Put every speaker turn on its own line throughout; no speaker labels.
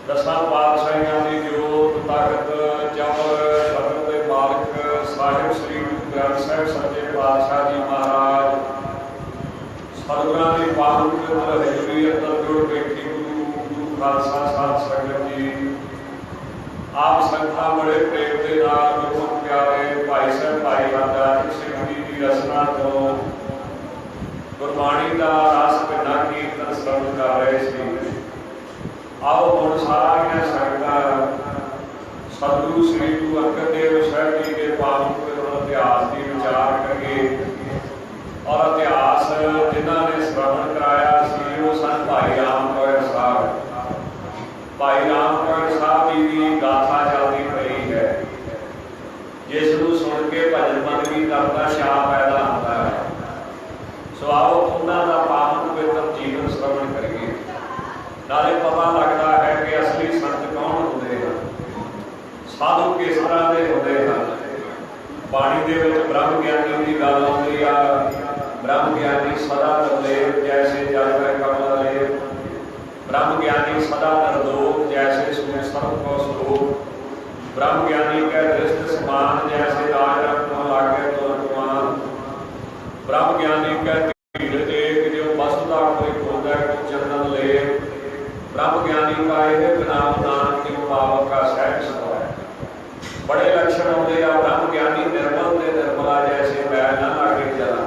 दसां पातशाहियां दी जोत ताकत जबर शरण दे मालक साहिब श्री गुरु ग्रंथ साहिब सच्चे पातशाह जी महाराज सतगुरां दी पावन पवित्र हजूरी अंदर जुड़ बैठी गुरु खालसा साध संगत जी आप संगतां बड़े प्रेम दे नाल गुरमुख प्यारे भाई साहब भाई राजा सिंह जी की रचना तो गुरबाणी का रस भिन्ना कीर्तन श्रवण कर रहे थे। आओ हम सारिया संगतां सतगुरु श्री गुरु अंगद देव साहब जी के पावन पवित्र इतिहास की विचार करिए और इतिहास जिन्होंने श्रवण कराया वो सन भाई राम कौर साहब। भाई राम कौर साहब जी की गाथा चलती पई है जिसनूं सुन के भजन बंदगी करता शाह पैदा होता है। सो आओ उन्होंने का पावन पवित्र जीवन श्रवण करिए नाले पता लगता है कि असली संत कौन होंगे हैं साधु किस तरह के होंगे हैं। बाणी दे विच ब्रह्म ज्ञानी की गल आउंदी आ ब्रह्म ज्ञानी सदा निर्लेप जैसे जल में कमल लेप ब्रह्म ज्ञानी सदा निर्दोष जैसे सूर्य सर्व को स्वरूप ब्रह्म ज्ञानी के दृष्ट समान जैसे राज रत्न लागे तो अनुमान ब्रह्म ज्ञानी के भीड़ एक जो वसुदा कोई खोदा कोई चंदन लेप ब्रह्म ज्ञानी का यह नाम नानक की पावक का सहज है। बड़े लक्षण होते हैं ब्रह्म ज्ञानी निर्मल ने निर्मला जैसे बैल ना लागे जला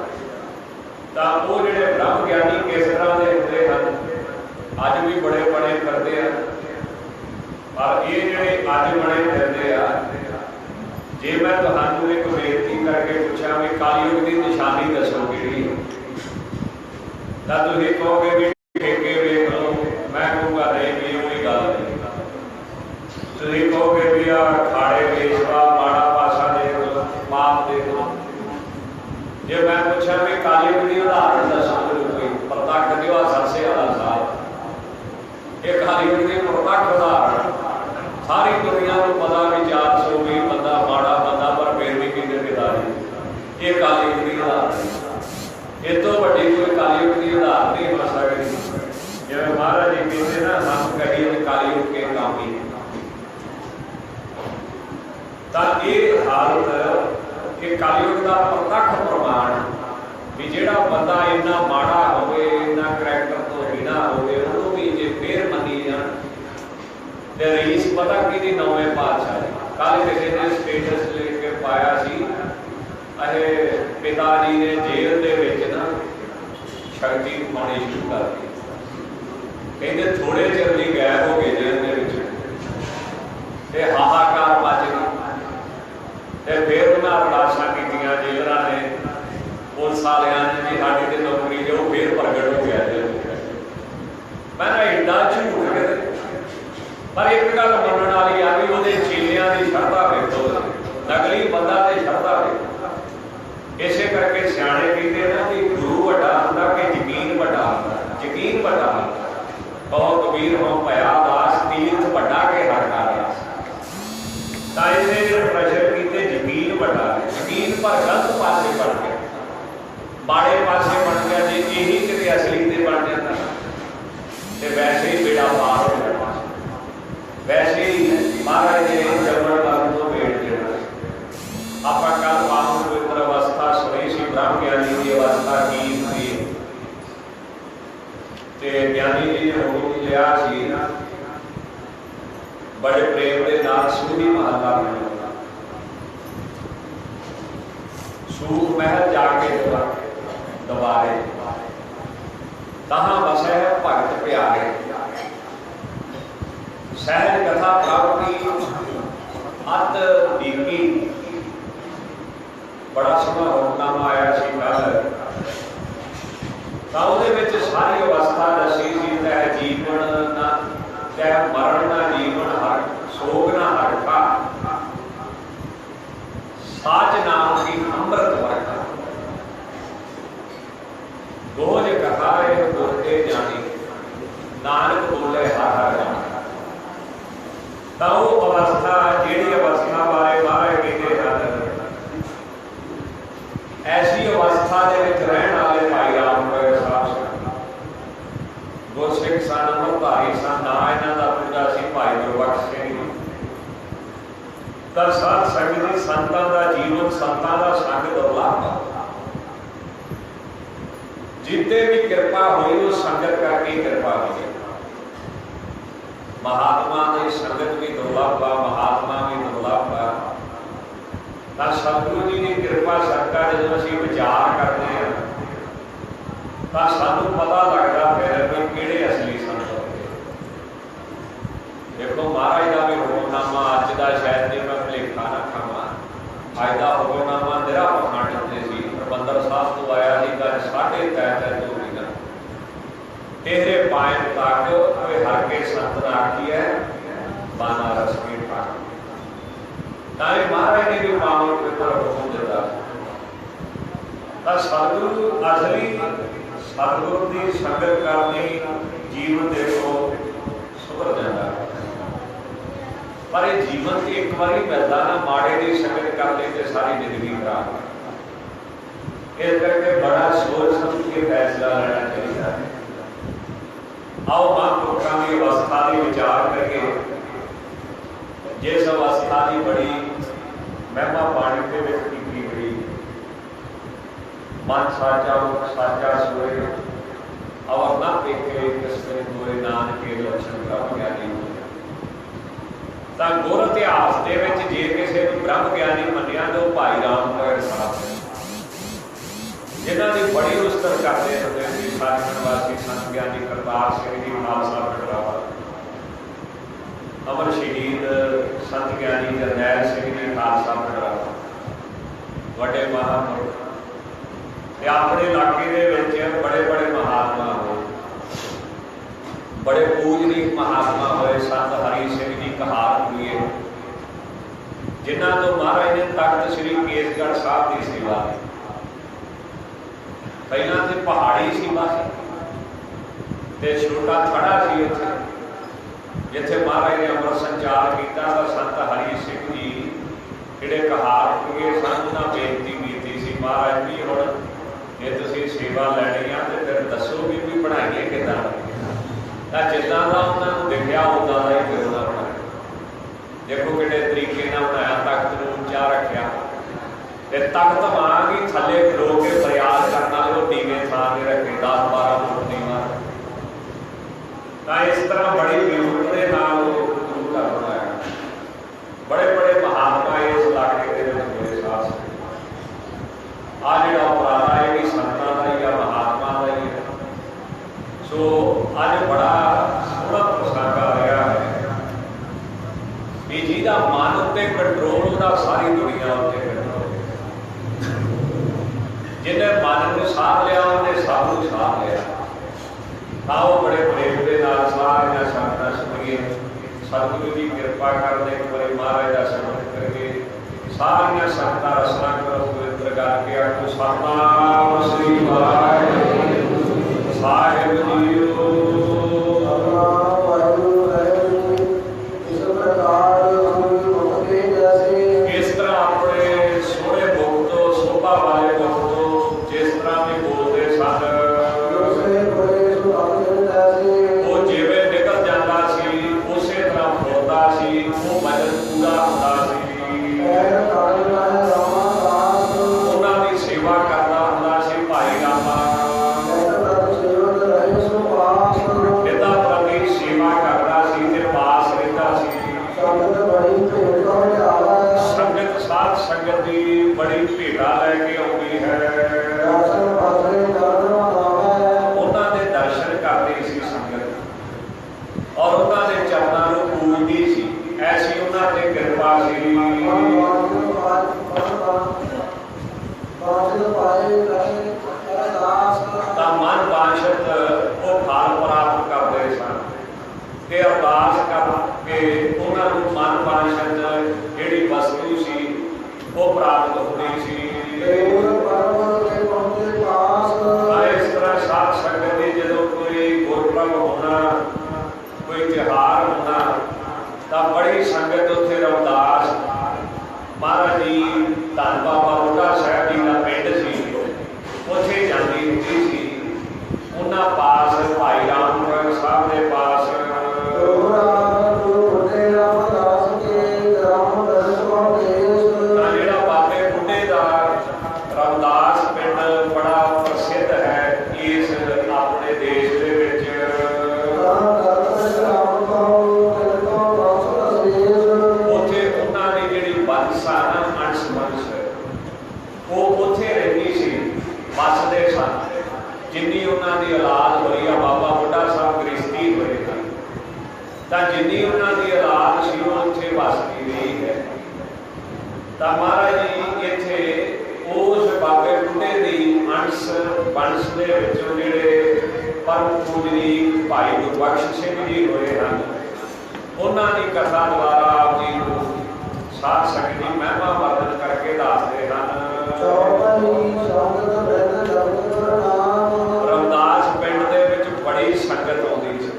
तो वो जो ब्रह्म ज्ञानी किस तरह के होते हैं अज भी बड़े बड़े करते हैं पर ये जोड़े अज बड़े फिरते हैं जे मैं तुहानू एक बेनती करके पूछा भी कलयुग की निशानी दसो किहड़ी तां तुसीं कहोगे भी ठेके वेख लो मैं कहूँगा नहीं भी कोई गल नहीं। तुसीं कहोगे भी आ खाड़े बेचवा माड़ा पासा देख लो माप देख लो। जे मैं पूछा भी कलयुग की उदाहरण दसो कोई प्रतख दिओ सरसे वाला साहब ये कलयुग की प्रतख उदाहरण सारी दुनिया को पता भी 420 बंदा माड़ा बंदा पर फिर भी किसी पिताजी ये कलयुग की उदाहरण इस तो वड्डी कोई कलयुग की उदाहरण नहीं हो सकती। जिवें महाराज जी कहते ना हम कहिए कलयुग के कामी तां ये हालत ये कलयुग का प्रतख प्रमाण भी जिहड़ा बंदा इन्ना माड़ा होवे इन्ना करैक्टर तो हीना होवे उहनूं भी जे फिर मनी जाण ते रीस पता कि नौवें पातशाह कल किसी ने स्टेटस लेके पाया सी अहे पिताजी ने जेल दे विच ना शक्ति पानी शुरू कर दी कहते थोड़े चिर लिए गैब हो गए जेल के विच ते हाहाकार मच गई ते फिर उन्हें अरदासां कीतियां जेलरां ने पुलिस वालियां ने भी साडी ते नौकरी जो फिर प्रगट हो गया जेल मैं एडा झूठ पर एक गल मनण वाली आ भी उहदे चेलियां दी शरधा वेखो नकली बंदा ते शरधा वेखो। इसे करके सियाणे कहते ना कि गुरु वड्डा हुंदा कि यकीन वड्डा हुंदा यकीन वड्डा हुंदा बहुत कबीर हो भया दास तीर्थ वड्डा के हर का दास तां इसे प्रशर कीते यकीन वड्डा यकीन पर गलत पासे बन गया माड़े पासे बन गया जे यही किते असली ते बन जाता ते वैसे ही बेड़ा पार हो जाता वैसे ही महाराज ने जमन वर्ग को भेट देना आप कल पावन पवित्र अवस्था सुनी सी ब्रह्म ज्ञानी की अवस्था की हुई ते ज्ञानी जी ने हुक्म लिया सी बड़े प्रेम के नाल सूही महला में सूख महल जाके दबारे तहां बसे भगत प्यारे सहज कथा प्रभु की अत दीकी बड़ा सोहना हुक्मनामा आया सी कल तां उहदे विच सारी अवस्था दसी सी तह जीवन ना तह मरण ना जीवन हर सोग ना हरका साच नाम की अमृत वर्खा गोज कथा बोलते जानी नानक बोले हर हर जानी तो अवस्था जी अवस्था बारे महाराज कहते हैं साध संगत जी संतां दा जीवन संतां दा संग दुर्लभ है। जिते भी कृपा हुई वो संगत करके कृपा हुई। महात्मा की संगत भी दुर्लभ है, महात्मा भी दुर्लभ है। तो सतगुरु जी की कृपा सदका जो असीं विचार करते हैं तो सानू पता लगता फिर भी किहड़े असली संत होंगे। देखो महाराज का भी हुक्मनामा अज का शायद नहीं मैं भुलेखा ना खावा, अज का हुक्मनामा निरा पखंड उत्ते सी। हरबंदर साहब तो आया ही कल 3:30 चोरी तेरे पायन तक कोई हर के संत आखी है बाना रस के ठाक। ताई महाराज ने भी मामले के तरफ हुक्म दिता। सतगुरु असली सतगुरु की संगत करनी जीवन देखो सुधर जाता है। पर यह जीवन से एक बार मिलता ना, माड़े की संगत कर ले तो सारी जिंदगी खराब है। इस करके बड़ा सोच समझ के फैसला लेना चाहिए। आओ महापुरुषों की अवस्था की विचार करके जिस अवस्था की बड़ी महिमा बाणी के की गई, मन साचा साचा सोए और न पेखे किसने दोए नानक के लक्षण ब्रह्म ज्ञानी। तो गुर इतिहास के जे किसी को ब्रह्म ज्ञानी मनिया तो भाई राम मोहन साहब जिन्हों की बड़ी उस्तर करते होते थे। सचखंड वासी संत ज्ञानी करतार सिंह जी खालसा पिंडरावा, अमर शहीद संत ज्ञानी जरनैल सिंह जी खालसा पिंडरावा, बड़े महापुरुष अपने इलाके के बड़े बड़े महात्मा हो, बड़े पूजनीक महात्मा हुए। संत हरी सिंह जी कहार हुए जिन्हों तो महाराज ने तख्त श्री केसगढ़ साहब की सेवा की। पहला तो पहाड़ी सीमा से छोटा थड़ा सी उत्थे जिथे महाराज ने अमर संचार किया। तो संत हरी सिंह जी जिहड़े कहार हुए सन उन्हें बेनती की सी, महाराज जी हुण जे तुसीं सेवा लैनी आ तो फिर दसो भी बनाइए किदां। तो जिदा का उन्होंने दिखा उदा का ही फिर उन्हें बनाया। देखो कितने तरीके नाल बनाया, तख्त नूं ऊंचा रखिया ते तख्त वांग ही थले खलो के प्रयास करना वो नीवे थां ते रखे 10-12 फुट नीवा। तो इस तरह बड़ी विउट के नाल गुरु घर बनाया। बड़े बड़े महात्मा इस इलाके के हुए साथ आ जिहड़ा उपराला है भी संतां दा ही आ, महात्मा दा ही है। सो अज बड़ा सोहना प्रसंग आ रहा है भी जिहदा मन उत्ते कंट्रोल उहदा सारी दुनिया उत्ते कंट्रोल। जिन्हें मन को साध लिया उन्हें सब कुछ साध लिया। आओ बड़े प्रेम के नाल सारियां संगतां सुणीए। सतगुरु की कृपा करने एक बार महाराज का स्मरण करके सारियां संगतां रसना करो पवित्र करके आखो सतनाम श्री वाहिगुरू साहिब जीओ। इस तरह अपने सोहने मुख तो शोभा वाले मुख तो जिस तरह भी बोलते सन वो जिवें निकल जाता सी उस तरह बोलता सी, वो वजन पूरा होता सी। उन्हां दी सेवा करदा हुंदा सी भाई रामा। पिता प्रति सेवा करदा सी ते पास रहिंदा सी। संगत साध संगत दी बड़ी भेटा लैके आउंदी है। उन्हां दे दर्शन करदी सी संगत और उन्हां दे चरनां नूं पूजदी सी। ऐसी उन्हां ते कृपा सी। मन वांछित वो फल प्राप्त करते सन ते अरदास करके उन्होंने मन वांछित जिहड़ी वस्तु सी वो प्राप्त होती सी। इस तरह साध संगत की जो कोई गुरपुरब होना, कोई त्योहार होना, तो बड़ी संगत उत्थे रविदास महाराज जी धन बाबा बुढ़ा साहब जी का पिंड सी, उत्थे जाती होती सी। उन्हां पास भाई राम मोहन साहब के पास अंश वंश वो उत्थे रहिंदी सी, वसदे सन। जिन्नी उन्हां दी औलाद होई आ, बाबा बुढ़ा साहब गृहस्थी होए हैं, तां जिन्नी उन्हां दी औलाद सी वो उत्थे वसदी रही है। तां महाराज जी इत्थे उस बाबे बुढ़े दी अंश वंश दे विचों जिहड़े परम पूजनीक भाई गुरबख्श सिंह जी होए हैं, उन्हां दी कथा द्वारा आप जी को साध संगत जी महिमा वर्णन करके दसदे हैं। रमदास पिंड दे विच बड़ी संगत आउंदी सी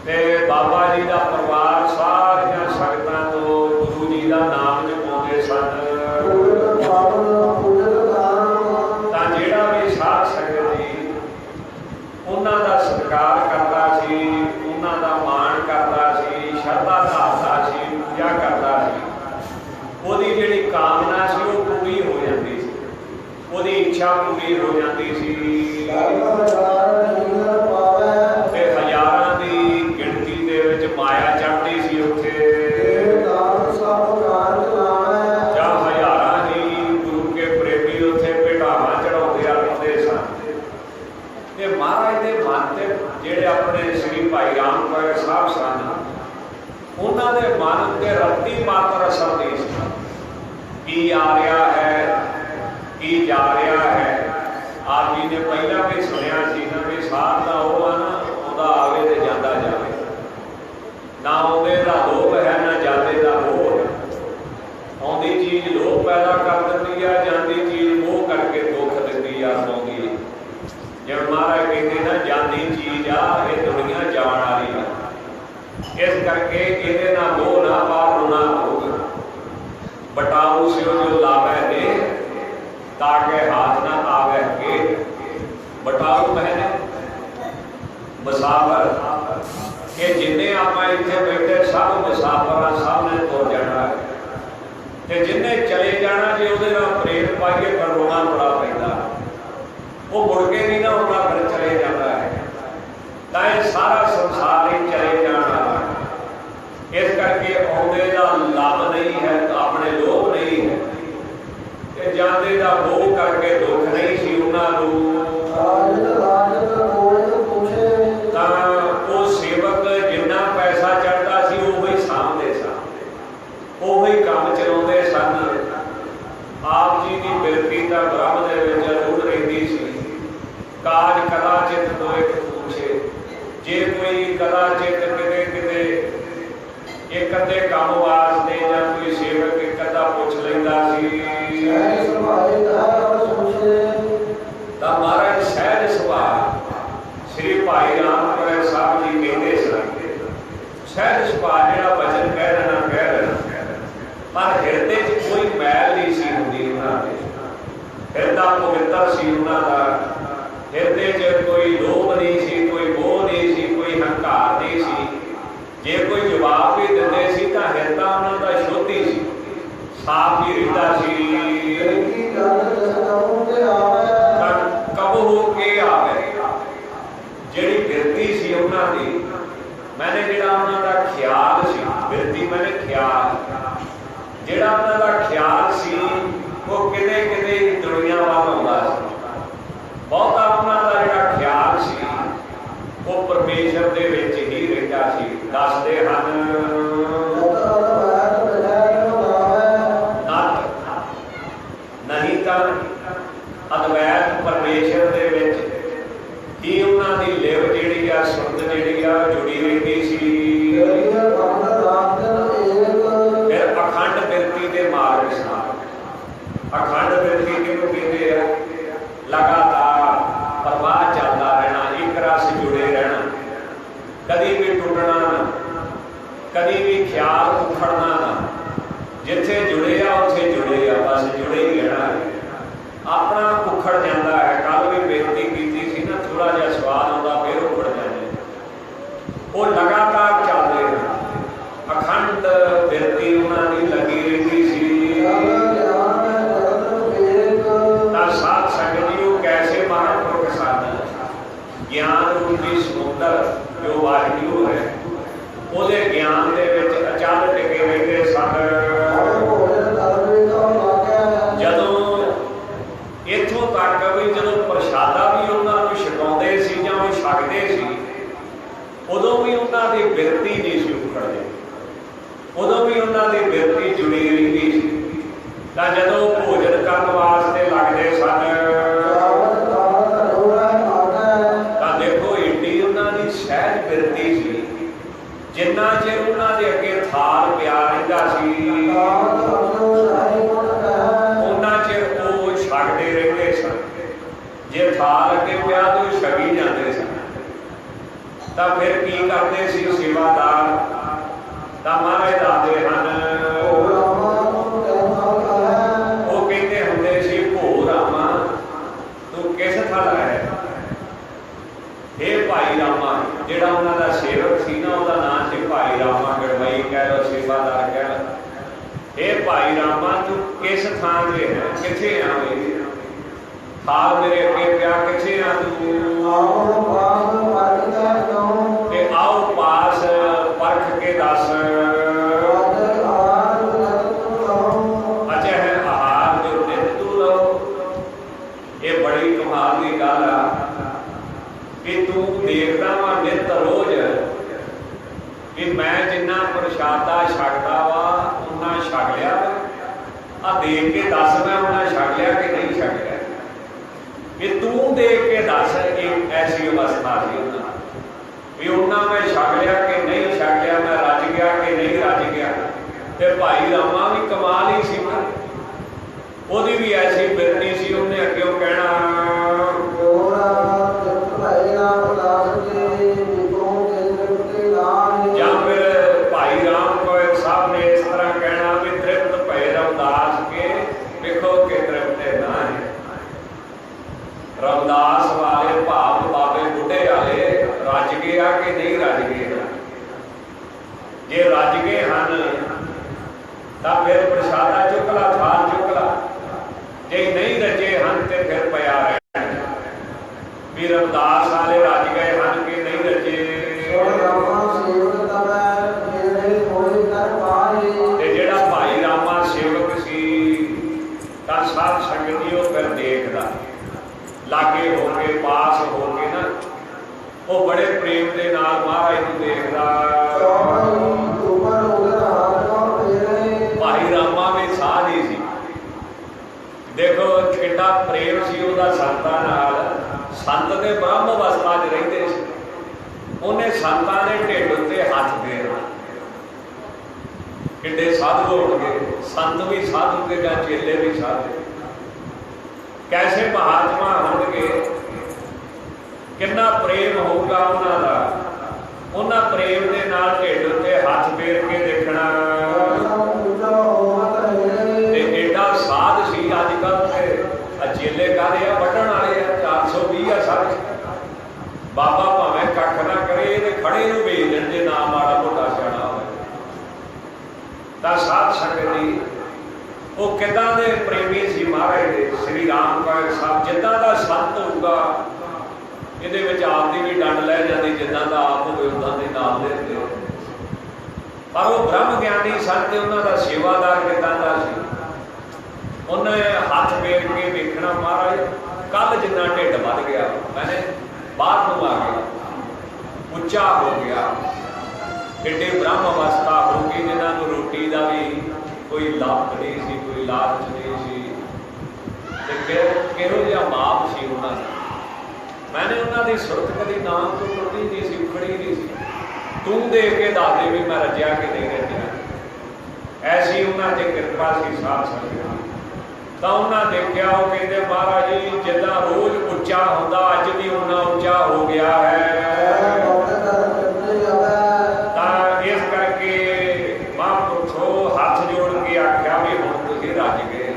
ते बाबा जी दा परिवार सारियां संगतां तो गुरु जी दा नाम जपाउंदे सन। तां जिहड़ा भी साध संगत जी उन्हां दा सत्कार करदा सी, उन्हां दा मान करदा सी, शरधा धारदा सी, पूजा करदा सी, ओहदी जिहड़ी कामना सी वो पूरी हो जाती सी, ओहदी इच्छा पूरी हो जाती सी। ते हज़ारां दी गिणती दे विच माया चढ़दी सी उत्थे, जां हज़ारां ही गुरु के प्रेमी उत्थे भेटावां चढ़ाउंदे आउंदे सन। ते महाराज दे मन ते जिहड़े अपने श्री भाई राम प्रगट साहब सन, उन्हां दे मन उत्ते रत्ती मात्र असर नहीं सी। की आ रहा है, की जा रहा है। आप जी ने पहला भी सुनिया सी ना भी साध दा ओह आ ना, ओहदा आवे ते जांदा जावे, ना आउंदे दा लोभ है ना जांदे दा मोह है। आउंदी चीज लोभ पैदा कर दिंदी है, जांदी चीज मोह करके दुख दिंदी आ सौंदी। जिवें महाराज कहते ना जांदी चीज आ ये दुनिया जाण वाली है, इस करके इहदे नाल मोह ना पा, रोना होगा। बटाऊ से जो लावे दे ताके हाथ ना आवे के। बटाऊ मैंने मुसाफर, ये जिन्ने आप इतने बैठे सब मुसाफर, सब ने तुर जाना है। ते जिन्ने चले जाना जे उहदे नाल प्रेम पाइए पर रोना बड़ा पैंदा, वो मुड़ के नहीं ना आउंदा, फिर चले जाता है। तां ये सारा संसार ही चले जाना है। इस करके आउंदे दा लाभ नहीं है, अपने लोभ नहीं है, ते जांदे दा मोह करके दुख नहीं सी उन्हां नूं। तां वो सेवक जिन्ना पैसा चढ़दा सी उही सामभदे सन, उही काम चलाउंदे सन। आप जी की बिरती तां ब्रह्म दे विच रूढ़ रहिंदी सी। काज कदाचित कोई पूछे, जे कोई कदाचित किते किते एक अद्धे काम वास्ते जां कोई सेवक एक अद्धा पुछ लैंदा सी, तां महाराज सहज सुभाअ श्री भाई राम प्रगट साहब जी कहते सन, सहज सुभाअ जिहड़ा वचन कह देना कह देना, पर हिरदे च कोई मैल नहीं सी हुंदी उन्हां दे। हिरदा पवित्र सी उन्हां दा, हिरदे च कोई लोभ नहीं सी, कोई मोह नहीं सी, कोई हंकार नहीं सी। जे कोई जवाब भी दिंदे सी तां हिरदा उन्हां दा शुद्ध ही सी, साफ ही रहिंदा सी। कब हो के आवे जिहड़ी बिरती सी उन्हां दी, मैंने जिहड़ा उन्हां दा ख्याल सी, बिरती मैंने ख्याल, जिहड़ा उन्हां दा ख्याल सी वो किते किते दुनिया वाल आउंदा सी। बहुता उन्हां दा जिहड़ा ख्याल सी वो परमेश्वर दे विच ही रहिंदा सी। दसदे हन नहीं तां अद्वैत परमेश्वर दे विच ही उन्हां दी लिव जिहड़ी आ, सुरत जिहड़ी आ जुड़ी रहिंदी सी। फिर अखंड बिरती दे मार्ग सन। अखंड बिरती किहनूं कहंदे आ? लगातार प्रवाह चलदा रहना, एक रस जुड़े रहना, कभी भी टुटना ना, कभी भी ख्याल उखड़ना ना। जिथे जुड़े आ उत्थे जुड़े आ, बस जुड़े ही रहना है। अपना उखड़ जाता है। कल भी बेनती की सी ना, थोड़ा जिहा स्वाद आउंदा फिर उखड़ जाए। वो लगातार चलते हैं। अखंड बिरती उन्हां दी लगी रहिंदी सी। साध संगत जी वो कैसे ਬਿਰਤੀ ਨਹੀਂ ਸੀ ਉਖੜਦੇ, ਉਦੋਂ ਵੀ ਉਹਨਾਂ ਦੀ ਬਿਰਤੀ ਜੁੜੀ ਰਹਿੰਦੀ ਸੀ। ਤਾਂ ਜਦੋਂ ਭੋਜਨ ਕਰਨ ਵਾਸਤੇ ਲੱਗਦੇ ਸਨ ਤਾਂ ਦੇਖੋ ਏਡੀ ਉਹਨਾਂ ਦੀ ਸਹਿਜ ਬਿਰਤੀ ਸੀ, ਜਿੰਨਾ ਚਿਰ ਉਹਨਾਂ ਦੇ ਅੱਗੇ ਥਾਲ ਪਿਆ ਰਹਿੰਦਾ ਸੀ ਉਹਨਾਂ ਚਿਰ ਉਹ ਛਕਦੇ ਰਹਿੰਦੇ ਸਨ। ਜੇ ਥਾਲ ਅੱਗੇ ਪਿਆ ਤਾਂ ਉਹ ਛਕੀ ਜਾਂਦੇ ਸਨ। ਤਾਂ ਫਿਰ ਕੀ ਕਰਦੇ ਸੀ ਸੇਵਾਦਾਰ? ਤਾਂ ਮਹਾਰਾਜ ਦੱਸਦੇ ਹਨ, ਉਹ ਕਹਿੰਦੇ ਹੁੰਦੇ ਸੀ, ਭੋ ਰਾਮਾ ਤੂੰ ਕਿਸ ਥਲ ਹੈ? ਇਹ ਭਾਈ ਰਾਮਾ, ਜਿਹੜਾ ਉਹਨਾਂ ਦਾ ਸੇਵਕ ਸੀ ਨਾ, ਉਹਦਾ ਨਾਂ ਸੀ ਭਾਈ ਰਾਮਾ ਗੜਵਈ ਕਹਿ ਲਓ, ਸੇਵਾਦਾਰ ਕਹਿ ਲਓ। ਇਹ ਭਾਈ ਰਾਮਾ ਤੂੰ ਕਿਸ ਥਾਂ ਤੇ ਹੈ? ਕਿੱਥੇ ਆਵੇਂ? ਥਾਲ ਮੇਰੇ ਅੱਗੇ ਪਿਆ, ਕਿੱਥੇ ਆ ਤੂੰ? ਤੇ ਆਓ ਪਾਸ ਪਰਖ ਕੇ ਦੱਸ। ਅੱਛਾ ਹੈ ਆਹਾਰ ਜੋ ਨਿਤ ਤੂੰ ਲਓ। ਇਹ ਬੜੀ ਕਮਾਲ ਦੀ ਗੱਲ ਆ ਕਿ ਤੂੰ ਦੇਖਦਾ ਵਾ ਨਿਤ ਰੋਜ਼ ਕਿ ਮੈਂ ਜਿੰਨਾ ਪ੍ਰਸ਼ਾਦਾ ਛਕਦਾ ਵਾ ਉਹਨਾਂ ਛਕ ਲਿਆ। ਆ ਦੇਖ ਕੇ ਦੱਸ ਮੈਂ ਉਹਨਾਂ ਛਕ ਲਿਆ ਕਿ ਨਹੀਂ ਛਕ ਲਿਆ। ਕਿ ਤੂੰ ਦੇਖ ਕੇ ਦੱਸ। ਇੱਕ ਐਸੀ ਅਵਸਥਾ ਸੀ ਉਹਨਾਂ ਵੀ ਉਹਨਾਂ ਮੈਂ ਛਕ ਲਿਆ ਕਿ ਨਹੀਂ ਛਕ ਲਿਆ, ਮੈਂ ਰੱਜ ਗਿਆ ਕਿ ਨਹੀਂ ਰੱਜ ਗਿਆ। ਤੇ ਭਾਈ ਰਾਮਾ ਵੀ ਕਮਾਲ ਹੀ ਸੀ ਨਾ, ਉਹਦੀ ਵੀ ਐਸੀ ਬਿਰਤੀ ਸੀ। ਉਹਨੇ ਅੱਗਿਓਂ ਕਹਿਣਾ, ਜਾਂ ਫਿਰ ਭਾਈ ਰਾਮ ਗੋਇਲ ਸਾਹਿਬ ਨੇ ਇਸ ਤਰ੍ਹਾਂ ਕਹਿਣਾ ਵੀ ਤ੍ਰਿਪਤ ਭਏ ਰਵਿਦਾਸ ਕੇ ਵੇਖੋ ਕਿ ਤ੍ਰਿਪਤੇ ਨਾ ਹੈ। ਰਵਿਦਾਸ ਵਾਲੇ ਭਾਵ ਬਾਬੇ ਬੁੱਢੇ ਵਾਲੇ ਰੱਜ ਗਏ ਆ ਕਿ ਨਹੀਂ ਰੱਜ ਗਏ? ਜੇ ਰੱਜ ਗਏ ਹਨ ਤਾਂ ਫਿਰ ਪ੍ਰਸ਼ਾਦਾ ਚੁੱਕ ਲਾ, ਥਾਲ ਚੁੱਕ ਲਾ। ਜੇ ਨਹੀਂ ਰੱਜੇ ਹਨ ਤੇ ਫਿਰ ਪਿਆ ਰਹਿਣ। ਵੀ ਰਵਿਦਾਸ ਵਾਲੇ ਰੱਜ ਗਏ ਹਨ ਕਿ ਨਹੀਂ ਰੱਜੇ? ਤੇ ਜਿਹੜਾ ਭਾਈ ਰਾਮਾ ਸੇਵਕ ਸੀ ਤਾਂ ਸਾਧ ਸੰਗਤ ਜੀ ਉਹ ਫਿਰ ਦੇਖਦਾ, ਲਾਗੇ ਹੋ ਕੇ ਪਾਸ ਹੋ ਕੇ ਨਾ, ਉਹ ਬੜੇ ਪ੍ਰੇਮ ਦੇ ਨਾਲ ਮਹਾਰਾਜ ਨੂੰ ਦੇਖਦਾ। ਭਾਈ ਰਾਮਾ ਵੀ ਸਾਧ ਹੀ ਸੀ। ਦੇਖੋ ਕਿੰਨਾ ਪ੍ਰੇਮ ਸੀ ਉਹਦਾ ਸੰਤਾਂ ਨਾਲ। ਸੰਤ ਦੇ ਬ੍ਰਹਮ ਅਵਸਥਾ 'ਚ ਰਹਿੰਦੇ ਸੀ। ਉਹਨੇ ਸੰਤਾਂ ਦੇ ਢਿੱਡ ਉੱਤੇ ਹੱਥ ਫੇਰਨਾ। ਕਿੱਡੇ ਸਾਧੂ ਹੋਣਗੇ, ਸੰਤ ਵੀ ਸਾਧੂ ਤੇ ਜਾਂ ਚੇਲੇ ਵੀ ਸਾਧੂ। ਕੈਸੇ ਮਹਾਤਮਾ ਹੋਣਗੇ, ਕਿੰਨਾ ਪ੍ਰੇਮ ਹੋਊਗਾ ਉਹਨਾਂ ਦਾ। ਉਹਨਾਂ ਪ੍ਰੇਮ ਦੇ ਨਾਲ ਢਿੱਡ ਉੱਤੇ ਹੱਥ ਫੇਰ ਕੇ ਦੇਖਣਾ। ਤੇ ਏਡਾ ਸਾਧ ਸੀ। ਅੱਜ ਕੱਲ੍ਹ ਤੇ ਚੇਲੇ ਕਾਹਦੇ ਆ, ਵੱਢਣ ਵਾਲੇ ਆ, 420 ਆ ਸਾਰੇ। ਬਾਬਾ ਭਾਵੇਂ ਕੱਖ ਨਾ ਕਰੇ, ਇਹਦੇ ਖੜੇ ਨੂੰ ਵੇਚ ਦੇਣ ਜੇ ਨਾ ਮਾੜਾ ਮੋਟਾ ਸਿਆਣਾ ਹੋਵੇ। ਤਾਂ ਸਾਧ ਸੰਗਤ ਜੀ ਉਹ ਕਿੱਦਾਂ ਦੇ ਪ੍ਰੇਮੀ ਸੀ ਮਹਾਰਾਜ ਦੇ। ਸ੍ਰੀ ਰਾਮ ਗੋਇਲ ਸਾਹਿਬ ਜਿੱਦਾਂ ਦਾ ਸੰਤ ਹੋਊਗਾ, ਇਹਦੇ ਵਿੱਚ ਆਪ ਦੀ ਵੀ ਡੰਡ ਲੈ ਜਾਂਦੀ, ਜਿੱਦਾਂ ਦਾ ਆਪ ਹੋਵੇ ਉਦਾਂ ਦੇ ਨਾਲ ਦੇ ਹੁੰਦੇ। ਪਰ ਉਹ ਬ੍ਰਹਮ ਗਿਆਨੀ ਸਨ ਤੇ ਉਹਨਾਂ ਦਾ ਸੇਵਾਦਾਰ ਕਿੱਦਾਂ ਦਾ ਸੀ। ਉਹਨੇ ਹੱਥ ਫੇਰ ਕੇ ਵੇਖਣਾ, ਮਹਾਰਾਜ ਕੱਲ ਜਿੰਨਾ ਢਿੱਡ ਵੱਧ ਗਿਆ, ਮੈਨੇ ਬਾਹਰ ਨੂੰ ਆ ਗਿਆ, ਉੱਚਾ ਹੋ ਗਿਆ। ਏਡੇ ਬ੍ਰਹਮ ਅਵਸਥਾ ਹੋ ਗਈ ਜਿਨ੍ਹਾਂ ਨੂੰ ਰੋਟੀ ਦਾ ਵੀ ਕੋਈ ਲਾਭ ਨਹੀਂ ਸੀ, ਕੋਈ ਲਾਲਚ ਨਹੀਂ ਸੀ। ਤੇ ਕਿਹੋ ਜਿਹਾ ਮਾਪ ਸੀ ਉਹਨਾਂ ਦਾ। ਮੈਨੇ ਉਹਨਾਂ ਦੀ ਸੁਰਤ ਕਦੀ ਨਾਮ ਤੋਂ ਟੁੱਟੀ ਨਹੀਂ ਸੀ, ਉਖੜੀ ਨਹੀਂ ਸੀ। ਤੂੰ ਦੇਖ ਕੇ ਦੱਸਦੇ ਵੀ ਮੈਂ ਰੱਜਿਆ ਕਿ ਨਹੀਂ ਰੱਜਿਆ। ਐਸੀ ਉਹਨਾਂ 'ਤੇ ਕਿਰਪਾ ਸੀ ਸਾਧ ਸੰਗਤ। ਤਾਂ ਉਹਨਾਂ ਦੇਖਿਆ, ਉਹ ਕਹਿੰਦੇ ਮਹਾਰਾਜ ਜੀ ਜਿੱਦਾਂ ਰੋਜ਼ ਉੱਚਾ ਹੁੰਦਾ, ਅੱਜ ਵੀ ਉਹਨਾਂ ਉੱਚਾ ਹੋ ਗਿਆ ਹੈ। ਤਾਂ ਇਸ ਕਰਕੇ ਮਹਾਂਪੁਰਖੋ ਹੱਥ ਜੋੜ ਕੇ ਆਖਿਆ ਵੀ ਹੁਣ ਤੁਸੀਂ ਰੱਜ ਗਏ,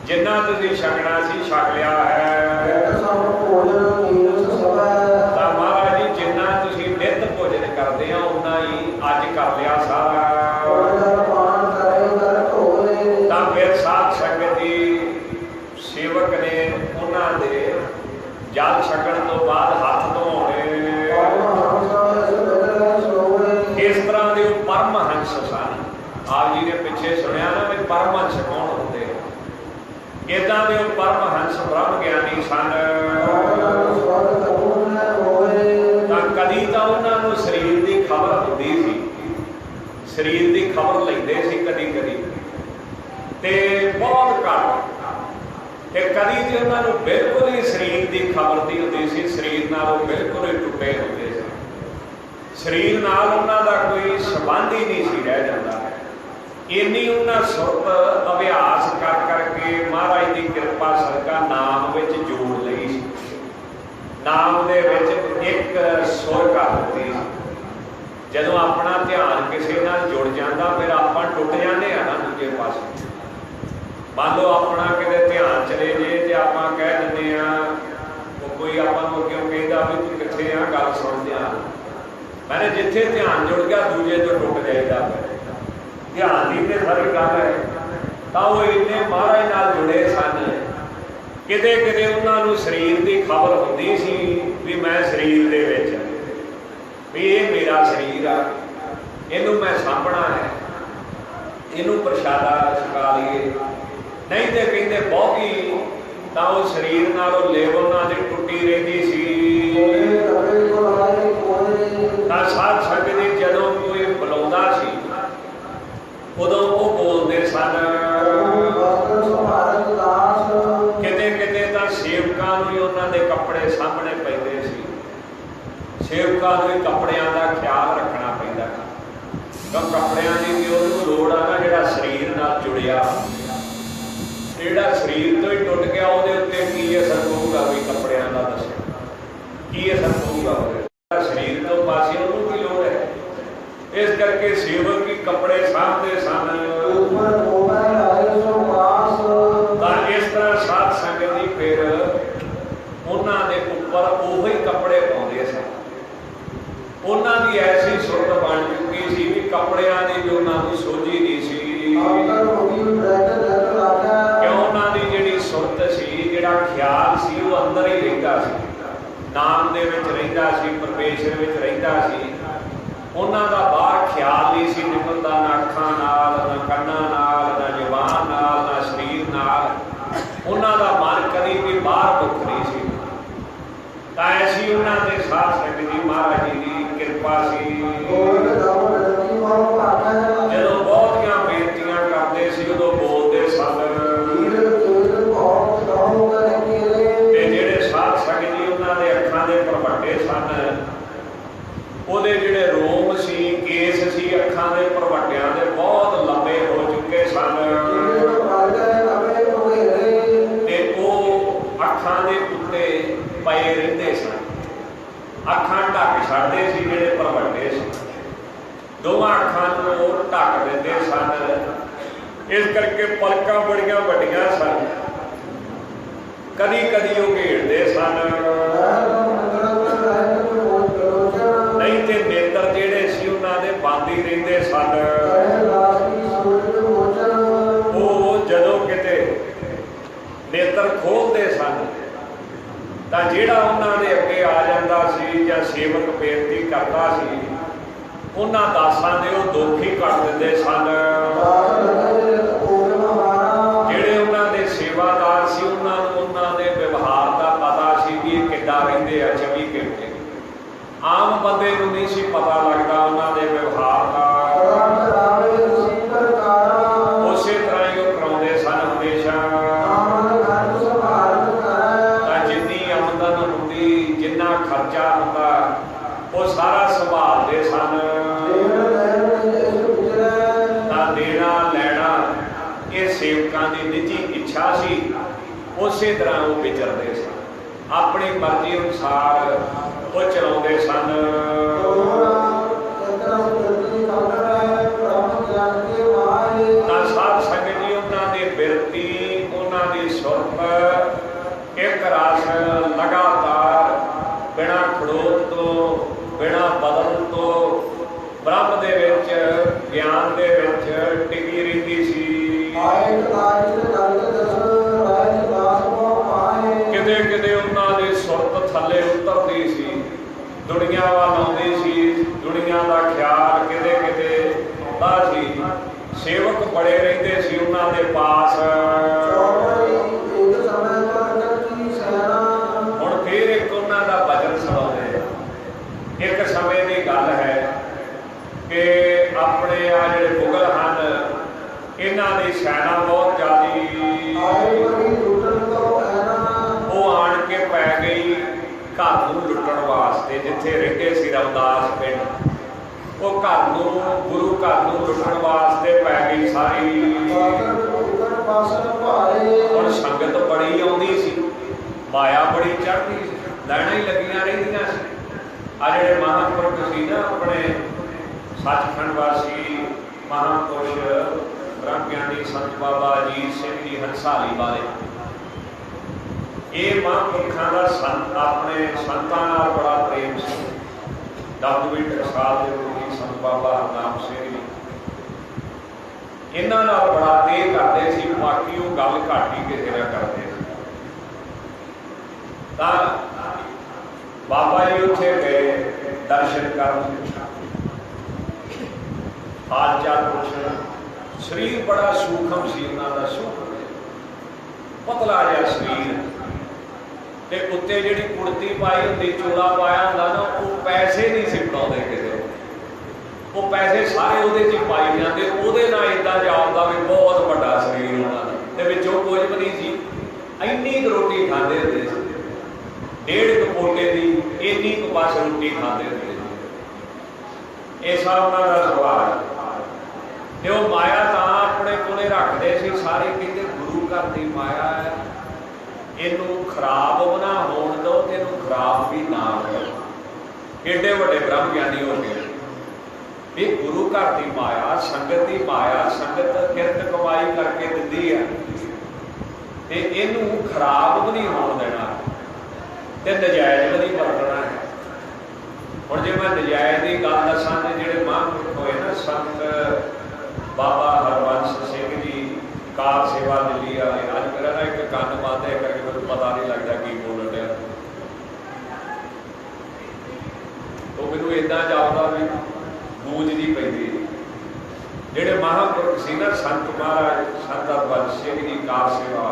ਜਿੰਨਾ ਤੁਸੀਂ ਛਕਣਾ ਸੀ ਛਕ ਲਿਆ ਹੈ। ਤਾਂ ਮਹਾਰਾਜ ਜੀ ਜਿੰਨਾ ਤੁਸੀਂ ਨਿੱਤ ਭੋਜਨ ਕਰਦੇ ਆ ਉਨਾ ਹੀ ਅੱਜ ਕਰ ਲਿਆ ਸਾਰਾ। ਤਾਂ ਫਿਰ ਸਾਧ ਸੰਗਤ ਜੀ ਸੇਵਕ ਨੇ ਉਹਨਾਂ ਦੇ ਜਲ ਛਕਣ ਤੋਂ ਬਾਅਦ ਹੱਥ ਧੋਣੇ। ਇਸ ਤਰ੍ਹਾਂ ਦੇ ਉਹ ਪਰਮਹੰਸ ਸਨ। ਆਪ ਜੀ ਨੇ ਪਿੱਛੇ ਸੁਣਿਆ ਨਾ ਵੀ ਪਰਮਹੰਸ ਕੌਣ ਹੁੰਦੇ। ਇੱਦਾਂ ਦੇ ਉਹ ਪਰਮਹੰਸ ਬ੍ਰਹਮ ਗਿਆਨੀ ਸਨ। ਤਾਂ ਕਦੀ ਤਾਂ ਉਹਨਾਂ ਨੂੰ ਸਰੀਰ ਦੀ ਖਬਰ शरीर की खबर लेंदे सी कदी कदी ते बहुत घट ते कदी तो उन्होंने बिल्कुल ही शरीर की खबर नहीं होती सी, शरीर नालों बिल्कुल ही टुटे होते थे, शरीर नाल उन्हां दा कोई संबंध ही नहीं सी रह जाता। इन्नी उन्हें सुरत अभ्यास कर करके महाराज की कृपा सदका नाम विच जोड़ लई सी, नाम दे विच एक सुर कर दी। जदों अपना ध्यान किसी नाल जुड़ जाता फिर आपां टुट जाते हैं ना दूजे पासे। मान लो अपना किते ध्यान चले जे ते आपां कह दिंदे आ कोई आपां नूं क्यों कहदा भी तूं कित्थे आ गल सुण जा, मैंने जिथे ध्यान जुड़ गया दूजे तो टुट जाएगा। ध्यान की तो सारी गल है, तो वो इन्ने महाराज नाल जुड़े सन किते किते उन्होंने शरीर की खबर होंदी सी भी मैं शरीर दे विच भी ये मेरा शरीर आ, इनू मैं सामभना है, इनू प्रशादा छका लीए, नहीं तो कहते बहुती तो वो शरीर नालों लेव उन्होंने टुटी रही सी। साध संगत जी जदों कोई बुलाउंदा सी उदों वो बोलते सन, किते किते तो सेवकां नूं ही उन्होंने कपड़े सामने पैंदे सी, सेवकां नूं ही कपड़ियां का ख्याल रखना पैंदा, क्यों कपड़ियां की भी उन्होंने लोड़ आ ना, जिहड़ा शरीर नाल जुड़िया, जिहड़ा शरीर तो ही टुट गया उहदे उत्ते की असर पऊगा, कोई कपड़ियां का दस्सो की असर पऊगा, शरीर तो पासे उन्होंने की लोड़ है। इस करके सेवक की कपड़े सामने सन। इस तरह साध संगत जी फिर उन्होंने उपर उही कपड़े पाते सन, उन्होंने ऐसी सुरत बन चुकी सी भी कपड़ियां की भी उन्होंने सोझी नहीं सी, क्यों उन्होंने जिहड़ी सुरत सी जिहड़ा ख्याल सी वो अंदर ही रहिंदा सी, नाम दे विच रहिंदा सी, परमेश्वर विच रहिंदा सी। उन्हां दा बाहर ख्याल नहीं सी निकलदा, ना अखां नाल, ना कन्नां नाल, ना जुबान नाल, ना शरीर नाल, उन्हां दा मन कदी भी बाहर मुख नहीं सी। तां ऐसी उन्हां दे साध संगत जी महाराज जी की कृपा सी। जदों बहुतियां बेनतियां करदे सी उदों बोलदे सन, ते जिहड़े साध संगत जी उन्हां दे अखां दे भरभट्टे सन, ਉਹਦੇ ਜਿਹੜੇ ਰੋਮ ਸੀ, ਕੇਸ ਸੀ ਅੱਖਾਂ ਦੇ ਭਰਵੱਟਿਆਂ ਦੇ ਬਹੁਤ ਲੰਬੇ ਹੋ ਚੁੱਕੇ ਸਨ, ਤੇ ਉਹ ਅੱਖਾਂ ਦੇ ਉੱਤੇ ਪਏ ਰਹਿੰਦੇ ਸਨ, ਅੱਖਾਂ ਢੱਕ ਛੱਡਦੇ ਸੀ ਜਿਹੜੇ ਭਰਵੱਟੇ ਸੀ, ਦੋਵਾਂ ਅੱਖਾਂ ਨੂੰ ਉਹ ਢੱਕ ਦਿੰਦੇ ਸਨ। ਇਸ ਕਰਕੇ ਪਲਕਾਂ ਬੜੀਆਂ ਵੱਡੀਆਂ ਸਨ, ਕਦੀ ਕਦੀ ਉਹ ਘੇੜਦੇ ਸਨ, नहीं तो नेत्र जेड़े सी उन्होंने बंद ही रहिंदे सन। वो जदों किते नेत्र खोलते सन तां जिहड़ा उन्होंने अगे आ जाता सी जां सेवक बेनती करता सी, उन्हां दासां दे वो दुख ही कट दिंदे सन। जिहड़े उन्होंने सेवादार सी उन्होंने व्यवहार का पता सी भी किद्दां रहिंदे आ 24 घंटे, आम बंदे को नहीं सी पता लगता उन्होंने व्यवहार का। उस तरह ही वो कराते सन हमेशा, जिन्नी आमदन होंगी जिन्ना खर्चा होंदा वो सारा संभालते सन। देना लैना ये सेवकां की निजी इच्छा सी, उस तरह वो विचरते सन, अपनी मर्जी अनुसार वो चलाते सन। साध संगत जी उन्होंने बिरती उन्होंने सुरत एक रस लगातार बिना खड़ोत तो बिना बदल तो ब्रह्म दे विच ज्ञान दे विच टिकी रहिंदी सी। किते किते उन्होंने सुरत थले उतरती सी, दुनिया वाल आउंदी सी, दुनिया का ख्याल किते किते आउंदा सी। सेवक बड़े रहिंदे सी उन्होंने पास। हुण फिर एक उन्हां दा भजन सुणाउंदे। एक समय की गल है कि अपने आ घर नूं लुट्टण वास्ते, जिथे रहिंदे सी रविदास पिंड, वो घर नूं गुरु घर नूं लुट्टण वास्ते पै गई सारी। हुण संगत बड़ी आउंदी सी, माया बड़ी चढ़दी सी, लैणां ही लगियां रहिंदियां सी। आ जिहड़े महापुरख सी ना अपने सचखंड वासी महापुरुष ब्रह्म ज्ञानी संत बाबा अजीत सिंह जी हंसाली वाले, ये महापुरखों का संत अपने संतां नाल बड़ा प्रेम सी। दबदबी टकसाल के गुरु संत बाबा हरनाम सिंह जी इन्हां नाल बड़ा तेज करते सी, बाकी वो गल घट ही किसी ना करते। तां बाबा जी उत्थे गए दर्शन करन, हाल चाल पुछण। शरीर बड़ा सूखम सी उन्हां दा, सूखम पतला जिहा शरीर, ते उत्ते जिहड़ी कुड़ती पाई हुंदी, चोला पाया हुंदा ना, वो पैसे नहीं सी फड़ाउंदे किते, वो पैसे सारे उहदे च पाई जांदे। उहदे नाल इदां जापदा भी बहुत वड्डा शरीर उन्हां दा, ते विचों कुछ भी नहीं सी। इन्नी क रोटी खांदे हुंदे सी, 1.5 पोटे दी इन्नी क बस रोटी खांदे हुंदे सी। इस उन्हां दा सुभाਅ ते वो माया तां अपने कोले रखदे सी सारे, कहंदे गुरु घर दी माया है, इनू खराब भी ना होण दो ते इनू खराब भी ना हो। एडे वड्डे ब्रह्म ज्ञानी हो गए भी गुरु घर की माया, संगत की माया, संगत किरत कमाई करके दिंदी है ते इनू खराब भी नहीं होण देना ते नजायज़ भी नहीं वरतना है। हुण जे मैं नजायज़ की गल दसां ते जिहड़े महापुरख होए ना संत बाबा हरबंस सिंह जी कार सेवा दिल्ली वाले, अज मेरा ना एक कन्न बंद है करके मैं पता नहीं लगता की बोल रहा, तो मैनू इदा जापदा भी गूंज जी पैंदी। जिहड़े महापुरख सी ना संत महाराज संत हरबंस सिंह जी कार सेवा,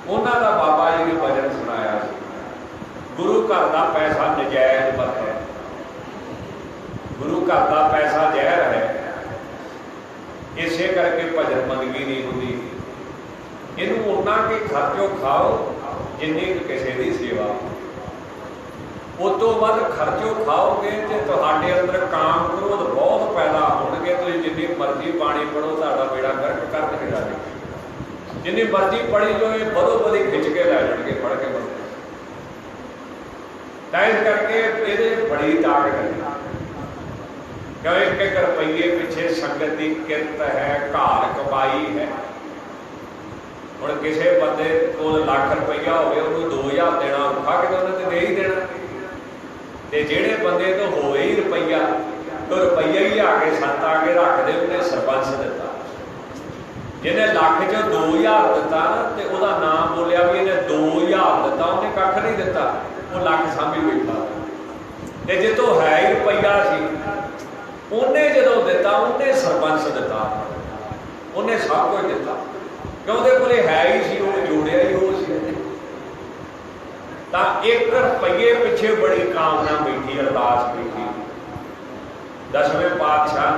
उन्हां दा बाबा जी ने भजन सुनाया, गुरु घर का पैसा नजायज़ मत है, गुरु घर का पैसा जहर है, इसे करके भजन मंदगी नहीं होती। इनू उन्ना के खर्चो खाओ जिन्नी किसी की सेवा, उस तो बाद खर्चो खाओगे तो तुहाडे अंदर काम क्रोध बहुत पैदा होणगे। तुसीं जिन्नी मर्जी पानी पढ़ो तुहाडा बेड़ा गर्क कर देगा, जिन्नी मर्जी पढ़ी लो ये बदो बदी खिंच के लै जाणगे पढ़ के बंदे। इस करके ये बड़ी ताकत है, क्यों 1-1 रुपये पिछे संगत की किरत है, घर कमाई है। हुण किसी बंदे को लाख रुपया होवे उन्होंने 2000 देना औखा, कि उन्हें तो दे ही देना। ते जिहड़े बंदे तो होए ही रुपया, तो रुपया ही आके सत्त आके रख दे, उन्हें सरपंच दिता। जिन्हें लाख चो 2000 दिता ना, तो वह नाम बोलिया भी इन्हें 2000 दिता, उन्हें कख नहीं दिता, वो लाख सामभी बैठा। ते जे तो है ही रुपया सी, उन्हें जो दिता उन्हें सरपंच दिता, उन्हें सब कुछ दिता, क्यों उहदे कोले है ही सी, वो जोड़िया ही वो सी। तां 1 रुपये पिछे बड़ी कामना बैठी, अरदास बैठी। 10वें पातशाह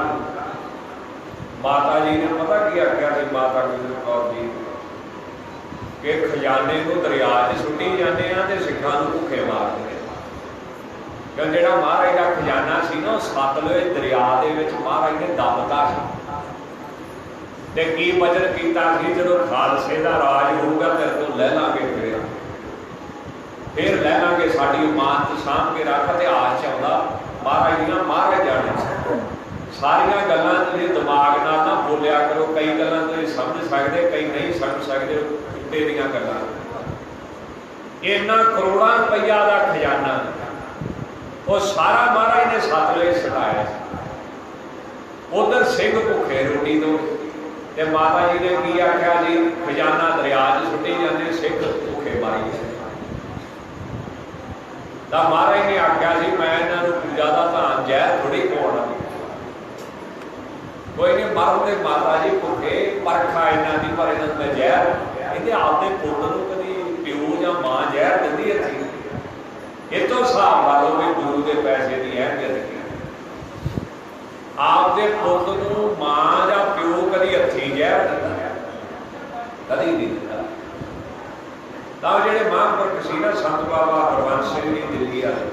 माता जी ने पता की आख्या सी, माता गुजर कौर जी कि खजाने को दरिया च सुट्टी जाने ते सिखां नूं भुखे मारदे। क्यों जिहड़ा महाराज का खजाना सी ना, सतलुज दरिया दे विच महाराज ने दबता सी। ते की वचन कीता सी, जदों खालसे दा राज होऊगा तेरे तो लै लांगे, फिर लै लांगे, साडी इमानत साਂਭ के रख। इतिहास च आउंदा महाराज दियां महाराज जाने सारियां गल्लां तुसीं दिमाग नाल ना बोलिया करो, कई गल्लां तुसीं समझ सकदे, कई नहीं समझ सकदे, उत्ते दीयां गल्लां। इन्ना करोड़ां रुपया दा खजाना वो सारा महाराज ने सतलुज सटाया। उधर सिंह भुखे रोटी तो, ते माता जी ने की आख्या जी, खजाना दरिया च सुट्टी जाते, सिंह भुखे मारी। तो महाराज ने आख्या जी, मैं इन्होंने पूजा का धान जहर थोड़ी खवाना, कोई नहीं मरते माता जी भुखे, परखा इन्हों की, पर इन्होंने जहर कहते आपके पुत्र को कभी प्यो या माँ जहर दिंदी है। ये तो हिसाब ला लो भी गुरु के पैसे की अहमियत की। आपके पुत्र को माँ या प्यो कभी हथी जहर दिता, कभी नहीं दिता। ਤਾਂ ਜਿਹੜੇ ਮਹਾਂਪੁਰਖ ਸੀ ਨਾ ਸੰਤ ਬਾਬਾ ਹਰਬੰਸ ਸਿੰਘ ਜੀ ਦਿੱਲੀ ਵਾਲੇ,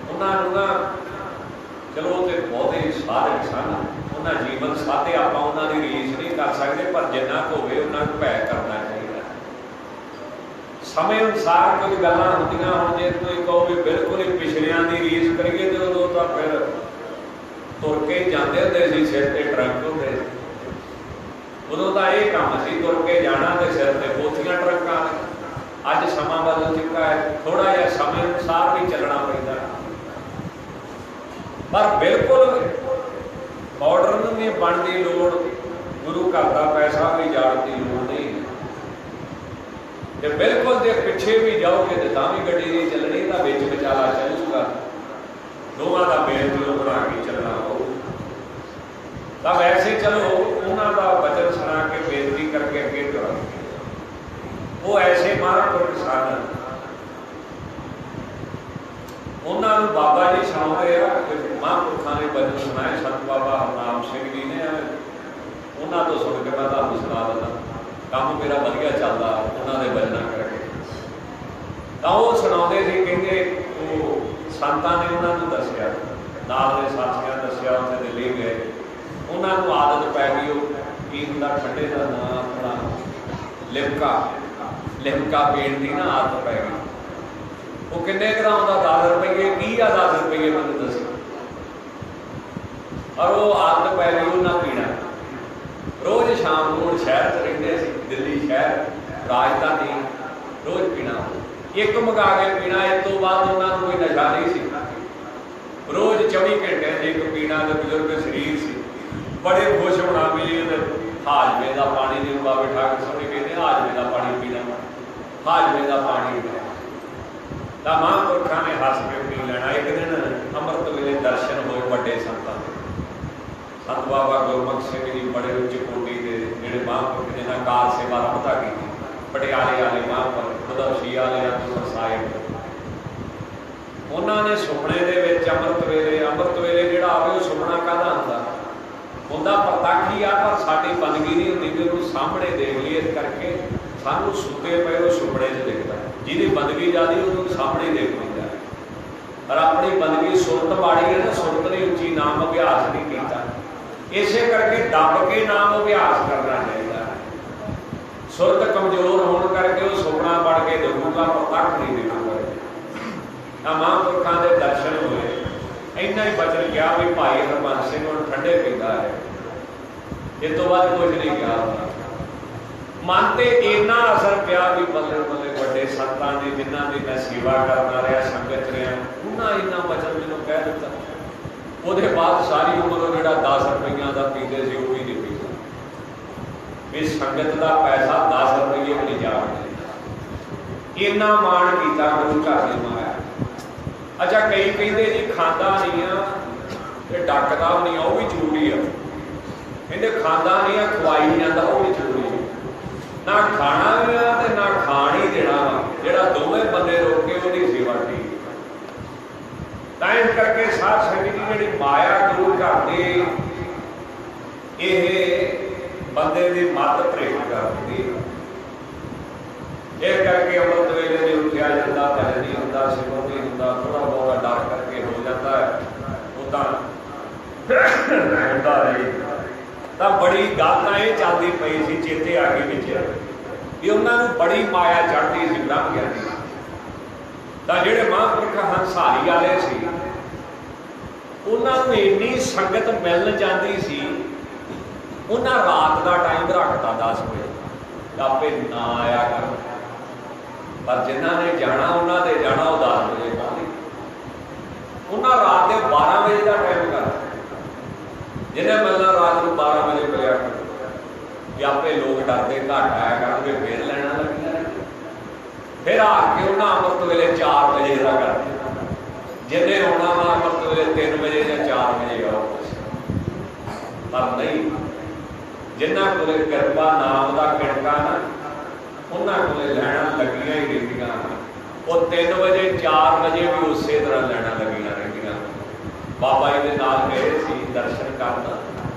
ਉਹਨਾਂ ਨੂੰ ਨਾ ਚਲੋ ਉਹ ਤੇ ਬਹੁਤੇ ਸਾਧਕ ਸਨ, ਉਹਨਾਂ ਜੀਵਨ ਸਾਧੇ, ਆਪਾਂ ਉਹਨਾਂ ਦੀ ਰੀਸ ਨਹੀਂ ਕਰ ਸਕਦੇ, ਪਰ ਜਿੰਨਾ ਕੁ ਹੋਵੇ ਉਹਨਾਂ ਨੂੰ ਭੈ ਕਰਨਾ ਚਾਹੀਦਾ। ਸਮੇਂ ਅਨੁਸਾਰ ਕੁਝ ਗੱਲਾਂ ਹੁੰਦੀਆਂ, ਹੁਣ ਜੇ ਤੁਸੀਂ ਕਹੋ ਵੀ ਬਿਲਕੁਲ ਹੀ ਪਿਛਲਿਆਂ ਦੀ ਰੀਸ ਕਰੀਏ ਤੇ ਉਦੋਂ ਤਾਂ ਫਿਰ ਤੁਰ ਕੇ ਜਾਂਦੇ ਹੁੰਦੇ ਸੀ, ਸਿਰ ਤੇ ਟਰੱਕ ਹੁੰਦੇ, ਉਦੋਂ ਤਾਂ ਇਹ ਕੰਮ ਸੀ ਤੁਰ ਕੇ ਜਾਣਾ ਤੇ ਸਿਰ ਤੇ ਪੋਥੀਆਂ ਟਰੱਕਾਂ। ਅੱਜ ਸਮਾਂ ਬਦਲ ਚੁੱਕਾ ਹੈ, ਥੋੜਾ ਜਿਹਾ ਸਮੇਂ ਅਨੁਸਾਰ ਵੀ ਚੱਲਣਾ ਪੈਂਦਾ, ਪਰ ਬਿਲਕੁਲ ਮਾਡਰਨ ਨਹੀਂ ਬਣਨ ਦੀ ਲੋੜ, ਗੁਰੂ ਘਰ ਦਾ ਪੈਸਾ ਵੀ ਜਾਣ ਦੀ ਲੋੜ ਨਹੀਂ। ਜੇ ਬਿਲਕੁਲ ਜੇ ਪਿੱਛੇ ਵੀ ਜਾਓਗੇ ਤੇ ਤਾਂ ਵੀ ਗੱਡੀ ਨਹੀਂ ਚੱਲਣੀ, ਤਾਂ ਵਿੱਚ ਵਿਚਾਲਾ ਚੱਲੂਗਾ, ਦੋਵਾਂ ਦਾ ਮੇਲ ਜੋਲ ਬਣਾ ਕੇ ਚੱਲਣਾ ਹੋਊ। ਤਾਂ ਵੈਸੇ ਚਲੋ ਉਹਨਾਂ ਦਾ ਵਚਨ ਸੁਣਾ ਕੇ ਬੇਨਤੀ ਕਰਕੇ ਅੱਗੇ ਕਰਾਂਗੇ। ਉਹ ਐਸੇ ਮਹਾਂਪੁਰਖ ਸਨ, ਉਹਨਾਂ ਨੂੰ ਬਾਬਾ ਜੀ ਸੁਣਾਉਂਦੇ ਆ, ਮਹਾਂਪੁਰਖਾਂ ਨੇ ਵਚਨ ਸੁਣਾਏ। ਸੰਤ ਬਾਬਾ ਹਰਨਾਮ ਸਿੰਘ ਜੀ ਨੇ, ਉਹਨਾਂ ਤੋਂ ਸੁਣ ਕੇ ਮੈਂ ਤੁਹਾਨੂੰ ਸੁਣਾ ਦਿੰਦਾ, ਕੰਮ ਮੇਰਾ ਵਧੀਆ ਚੱਲਦਾ ਉਹਨਾਂ ਦੇ ਵਚਨਾਂ ਕਰਕੇ। ਤਾਂ ਉਹ ਸੁਣਾਉਂਦੇ ਸੀ, ਕਹਿੰਦੇ ਉਹ ਸੰਤਾਂ ਨੇ ਉਹਨਾਂ ਨੂੰ ਦੱਸਿਆ, ਨਾਲ ਦੇ ਸਾਥੀਆਂ ਦੱਸਿਆ, ਉੱਥੇ ਦਿੱਲੀ ਗਏ, ਉਹਨਾਂ ਨੂੰ ਆਦਤ ਪੈ ਗਈ, ਉਹ ਕੀ ਹੁੰਦਾ ਠੰਡੇ ਦਾ ਨਾਂ ਆਪਣਾ ਲਿਮਕਾ ਪੀਣ ਦੀ ਨਾ ਆਦਤ ਪੈ ਗਈ। ਉਹ ਕਿੰਨੇ ਗ੍ਰਾਮ ਦਾ 10 ਰੁਪਏ, ਕੀ ਆ 10 ਰੁਪਏ ਮੈਨੂੰ ਦੱਸੋ। ਔਰ ਉਹ ਆਦਤ ਪੈ ਗਈ ਉਹਨਾਂ ਪੀਣਾ, ਰੋਜ਼ ਸ਼ਾਮ ਨੂੰ ਸ਼ਹਿਰ 'ਚ ਰਹਿੰਦੇ ਸੀ, ਦਿੱਲੀ ਸ਼ਹਿਰ ਰਾਜਧਾਨੀ, ਰੋਜ਼ ਪੀਣਾ, ਇੱਕ ਮੰਗਾ ਕੇ ਪੀਣਾ। ਇਸ ਤੋਂ ਬਾਅਦ ਉਹਨਾਂ ਨੂੰ ਕੋਈ ਨਸ਼ਾ ਨਹੀਂ ਸੀ, ਰੋਜ਼ 24 ਘੰਟੇ ਦੇ ਇੱਕ ਪੀਣਾ। ਦੇ ਬਜ਼ੁਰਗ ਸਰੀਰ ਸੀ, ਬੜੇ ਖੁਸ਼ ਹੋਣਾ ਵੀ ਇਹਦੇ ਹਾਜਮੇ ਦਾ ਪਾਣੀ ਦੀ ਉਪਾ ਬਿਠਾ ਕੇ ਸੋਹਣੇ ਕਹਿੰਦੇ ਹਾਜਮੇ ਦਾ ਪਾਣੀ ਪੀਣਾ, ਹਾਜਮੇ ਦਾ ਪਾਣੀ ਪੀਣਾ। ਤਾਂ ਮਹਾਂਪੁਰਖਾਂ ਨੇ ਹੱਸ ਕੇ ਪੀ ਲੈਣਾ। ਇੱਕ ਦਿਨ ਅੰਮ੍ਰਿਤ ਵੇਲੇ ਦਰਸ਼ਨ ਹੋਏ ਵੱਡੇ ਸੰਤਾਂ ਦੇ, ਸੰਤ ਬਾਬਾ ਗੁਰਮੁਖ ਸਿੰਘ ਜੀ ਬੜੇ ਉੱਚ ਕੋਟੀ ਦੇ ਜਿਹੜੇ ਮਹਾਂਪੁਰਖ ਜਿਨ੍ਹਾਂ ਕਾਰ ਸੇਵਾ ਰਮਤਾ ਕੀਤੀ, ਪਟਿਆਲੇ ਵਾਲੇ ਮਹਾਂਪੁਰਖ, ਉਦੌਸ਼ੀ ਵਾਲੇ ਅੰਮ੍ਰਿਤਸਰ ਸਾਹਿਬ, ਉਹਨਾਂ ਨੇ ਸੁਪਨੇ ਦੇ ਵਿੱਚ ਅੰਮ੍ਰਿਤ ਵੇਲੇ ਜਿਹੜਾ ਆਵੇ ਉਹ ਸੁਪਨਾ ਕਾਹਦਾ ਹੁੰਦਾ ਪ੍ਰਤੱਖ ਹੀ ਆ, ਪਰ ਸਾਡੀ ਬੰਦਗੀ ਨਹੀਂ ਹੁੰਦੀ ਵੀ ਉਹਨੂੰ ਸਾਹਮਣੇ ਦੇਖ ਲਈਏ। ਇਸ ਕਰਕੇ ਸਾਨੂੰ ਸੁੱਤੇ ਪਏ ਉਹ ਸੁਪਨੇ 'ਚ ਦਿਖਦਾ, ਜਿਹਦੀ ਬੰਦਗੀ ਜ਼ਿਆਦੀ ਉਹਨੂੰ ਸਾਹਮਣੇ ਦੇਖ ਲੈਂਦਾ। ਪਰ ਆਪਣੀ ਬੰਦਗੀ ਸੁਰਤ ਮਾੜੀ ਹੈ ਨਾ, ਸੁਰਤ ਦੀ ਉੱਚੀ ਨਾਮ ਅਭਿਆਸ ਨਹੀਂ ਕੀਤਾ, ਇਸੇ ਕਰਕੇ ਦੱਬ ਕੇ ਨਾਮ ਅਭਿਆਸ ਕਰਨਾ ਚਾਹੀਦਾ। ਸੁਰਤ ਕਮਜ਼ੋਰ ਹੋਣ ਕਰਕੇ ਉਹ ਸੁਪਨਾ ਬਣ ਕੇ ਦੇਖੂਗਾ, ਪ੍ਰਤੱਖ ਨਹੀਂ ਦੇਖੂਗਾ। ਤਾਂ ਮਹਾਂਪੁਰਖਾਂ ਦੇ ਦਰਸ਼ਨ ਹੋਏ, ਇੰਨਾ ਹੀ ਬਚਨ ਗਿਆ ਵੀ ਭਾਈ ਹਰਬੰਸ ਸਿੰਘ ਹੁਣ ਠੰਡੇ ਪੀਂਦਾ ਹੈ, ਇਸ ਤੋਂ ਬਾਅਦ ਕੁਝ ਨਹੀਂ ਕਿਹਾ। ਮਨ ਤੇ ਇੰਨਾ ਅਸਰ ਪਿਆ ਵੀ ਬੱਲੇ ਬੱਲੇ ਵੱਡੇ ਸੰਤਾਂ ਦੀ ਜਿਨ੍ਹਾਂ ਦੀ ਮੈਂ ਸੇਵਾ ਕਰਦਾ ਰਿਹਾ, ਸੰਗਤ ਰਿਹਾ, ਉਹਨਾਂ ਇੰਨਾ ਬਚਨ ਮੈਨੂੰ ਕਹਿ ਦਿੱਤਾ। ਉਹਦੇ ਬਾਅਦ ਸਾਰੀ ਉਮਰ ਉਹ ਜਿਹੜਾ 10 ਰੁਪਈਆਂ ਦਾ ਪੀਂਦੇ ਸੀ ਉਹ ਵੀ ਨਹੀਂ ਪੀਂਦਾ, ਵੀ ਸੰਗਤ ਦਾ ਪੈਸਾ 10 ਰੁਪਈਏ ਵੀ ਨਹੀਂ ਜਾਣਦੇ। ਇੰਨਾ ਮਾਣ ਕੀਤਾ ਗੁਰੂ ਘਰ ਨੇ ਮਾਇਆ। ਅੱਛਾ, ਕਈ ਕਹਿੰਦੇ ਜੀ ਖਾਂਦਾ ਨਹੀਂ ਆ ਤੇ ਡੱਕਦਾ ਨਹੀਂ ਆ, ਉਹ ਵੀ ਝੂਠੀ ਆ। ਕਹਿੰਦੇ ਖਾਂਦਾ ਨਹੀਂ ਆ, ਖਵਾਈ ਜਾਂਦਾ, ਉਹ ਵੀ ਝੂਠੀ। ਨਾ ਖਾਣਾ ਵੀ ਆ ਤੇ ਨਾ ਖਾਣ ਹੀ ਦੇਣਾ ਵਾ, ਜਿਹੜਾ ਦੋਵੇਂ ਬੰਦੇ ਰੋਕ ਕੇ ਉਹਦੀ ਸੇਵਾ ਠੀਕ। ਤਾਂ ਇਸ ਕਰਕੇ ਸਾਧ ਸੰਗਤ ਦੀ ਜਿਹੜੀ ਮਾਇਆ ਗੁਰੂ ਘਰ ਦੀ, ਇਹ ਬੰਦੇ ਦੀ ਮੱਤ ਭ੍ਰਿਸ਼ਟ ਕਰ ਦਿੰਦੀ। ਇਹ ਕਰਕੇ ਅੰਮ੍ਰਿਤ ਵੇਲੇ ਨਹੀਂ ਉੱਠਿਆ ਜਾਂਦਾ, ਭਜਨ ਨਹੀਂ ਹੁੰਦਾ, ਸਿਮਰਨ ਨਹੀਂ ਹੁੰਦਾ, ਥੋੜਾ ਬਹੁਤਾ ਡਰ ਕਰਕੇ ਹੋ ਜਾਂਦਾ ਹੈ, ਉਦਾਂ ਹੁੰਦਾ ਨਹੀਂ। ਤਾਂ ਬੜੀ ਗੱਲ ਤਾਂ ਇਹ ਚੱਲਦੀ ਪਈ ਸੀ, ਚੇਤੇ ਆ ਗਈ ਵਿੱਚ ਵੀ ਉਹਨਾਂ ਨੂੰ ਬੜੀ ਮਾਇਆ ਚੜ੍ਹਦੀ ਸੀ ਬ੍ਰਹਮ ਗਿਆਨੀ। ਤਾਂ ਜਿਹੜੇ ਮਹਾਂਪੁਰਖ ਹੰਸਾਰੀ ਵਾਲੇ ਸੀ, ਉਹਨਾਂ ਨੂੰ ਇੰਨੀ ਸੰਗਤ ਮਿਲ ਜਾਂਦੀ ਸੀ, ਉਹਨਾਂ ਰਾਤ ਦਾ ਟਾਈਮ ਰੱਖਤਾ 10 ਵਜੇ, ਆਪੇ ਨਾ ਆਇਆ ਕਰ, ਪਰ ਜਿਨ੍ਹਾਂ ਨੇ ਜਾਣਾ ਉਹਨਾਂ ਦੇ ਜਾਣਾ ਉਹ 10 ਵਜੇ ਪਹੁੰਚੇ। ਉਹਨਾਂ ਰਾਤ ਦੇ 12 ਵਜੇ ਦਾ ਟਾਈਮ ਕਰ, ਜਿਹਨੇ ਮਿਲਣਾ ਰਾਤ ਨੂੰ 12 ਵਜੇ ਮਿਲਿਆ ਕਰ, ਵੀ ਆਪੇ ਲੋਕ ਡਰਦੇ ਘੱਟ ਆਇਆ ਕਰਨਗੇ, ਫੇਰ ਲੈਣਾ ਲੱਗੀਆਂ। ਫਿਰ ਆ ਕੇ ਉਹਨਾਂ ਅੰਮ੍ਰਿਤ ਵੇਲੇ 4 ਵਜੇ ਦਾ ਕਰਦੇ, ਜਿਹਨੇ ਆਉਣਾ ਵਾ ਅੰਮ੍ਰਿਤ ਵੇਲੇ 3 ਵਜੇ ਜਾਂ 4 ਵਜੇ ਆਓ। ਪਰ ਨਹੀਂ, ਜਿਨ੍ਹਾਂ ਕੋਲੇ ਕਿਰਪਾ ਨਾਮ ਦਾ ਕਿਣਕਾ ਨਾ, ਉਹਨਾਂ ਕੋਲੇ ਲੈਣਾ ਲੱਗੀਆਂ ਹੀ ਰਹਿੰਦੀਆਂ। ਉਹ 3 ਵਜੇ 4 ਵਜੇ ਵੀ ਉਸੇ ਤਰ੍ਹਾਂ ਲੈਣਾ ਲੱਗੀਆਂ ਰਹਿੰਦੀਆਂ। ਬਾਬਾ ਜੀ ਦੇ ਨਾਲ ਗਏ ਸੀ ਦਰਸ਼ਨ ਕਰਨ,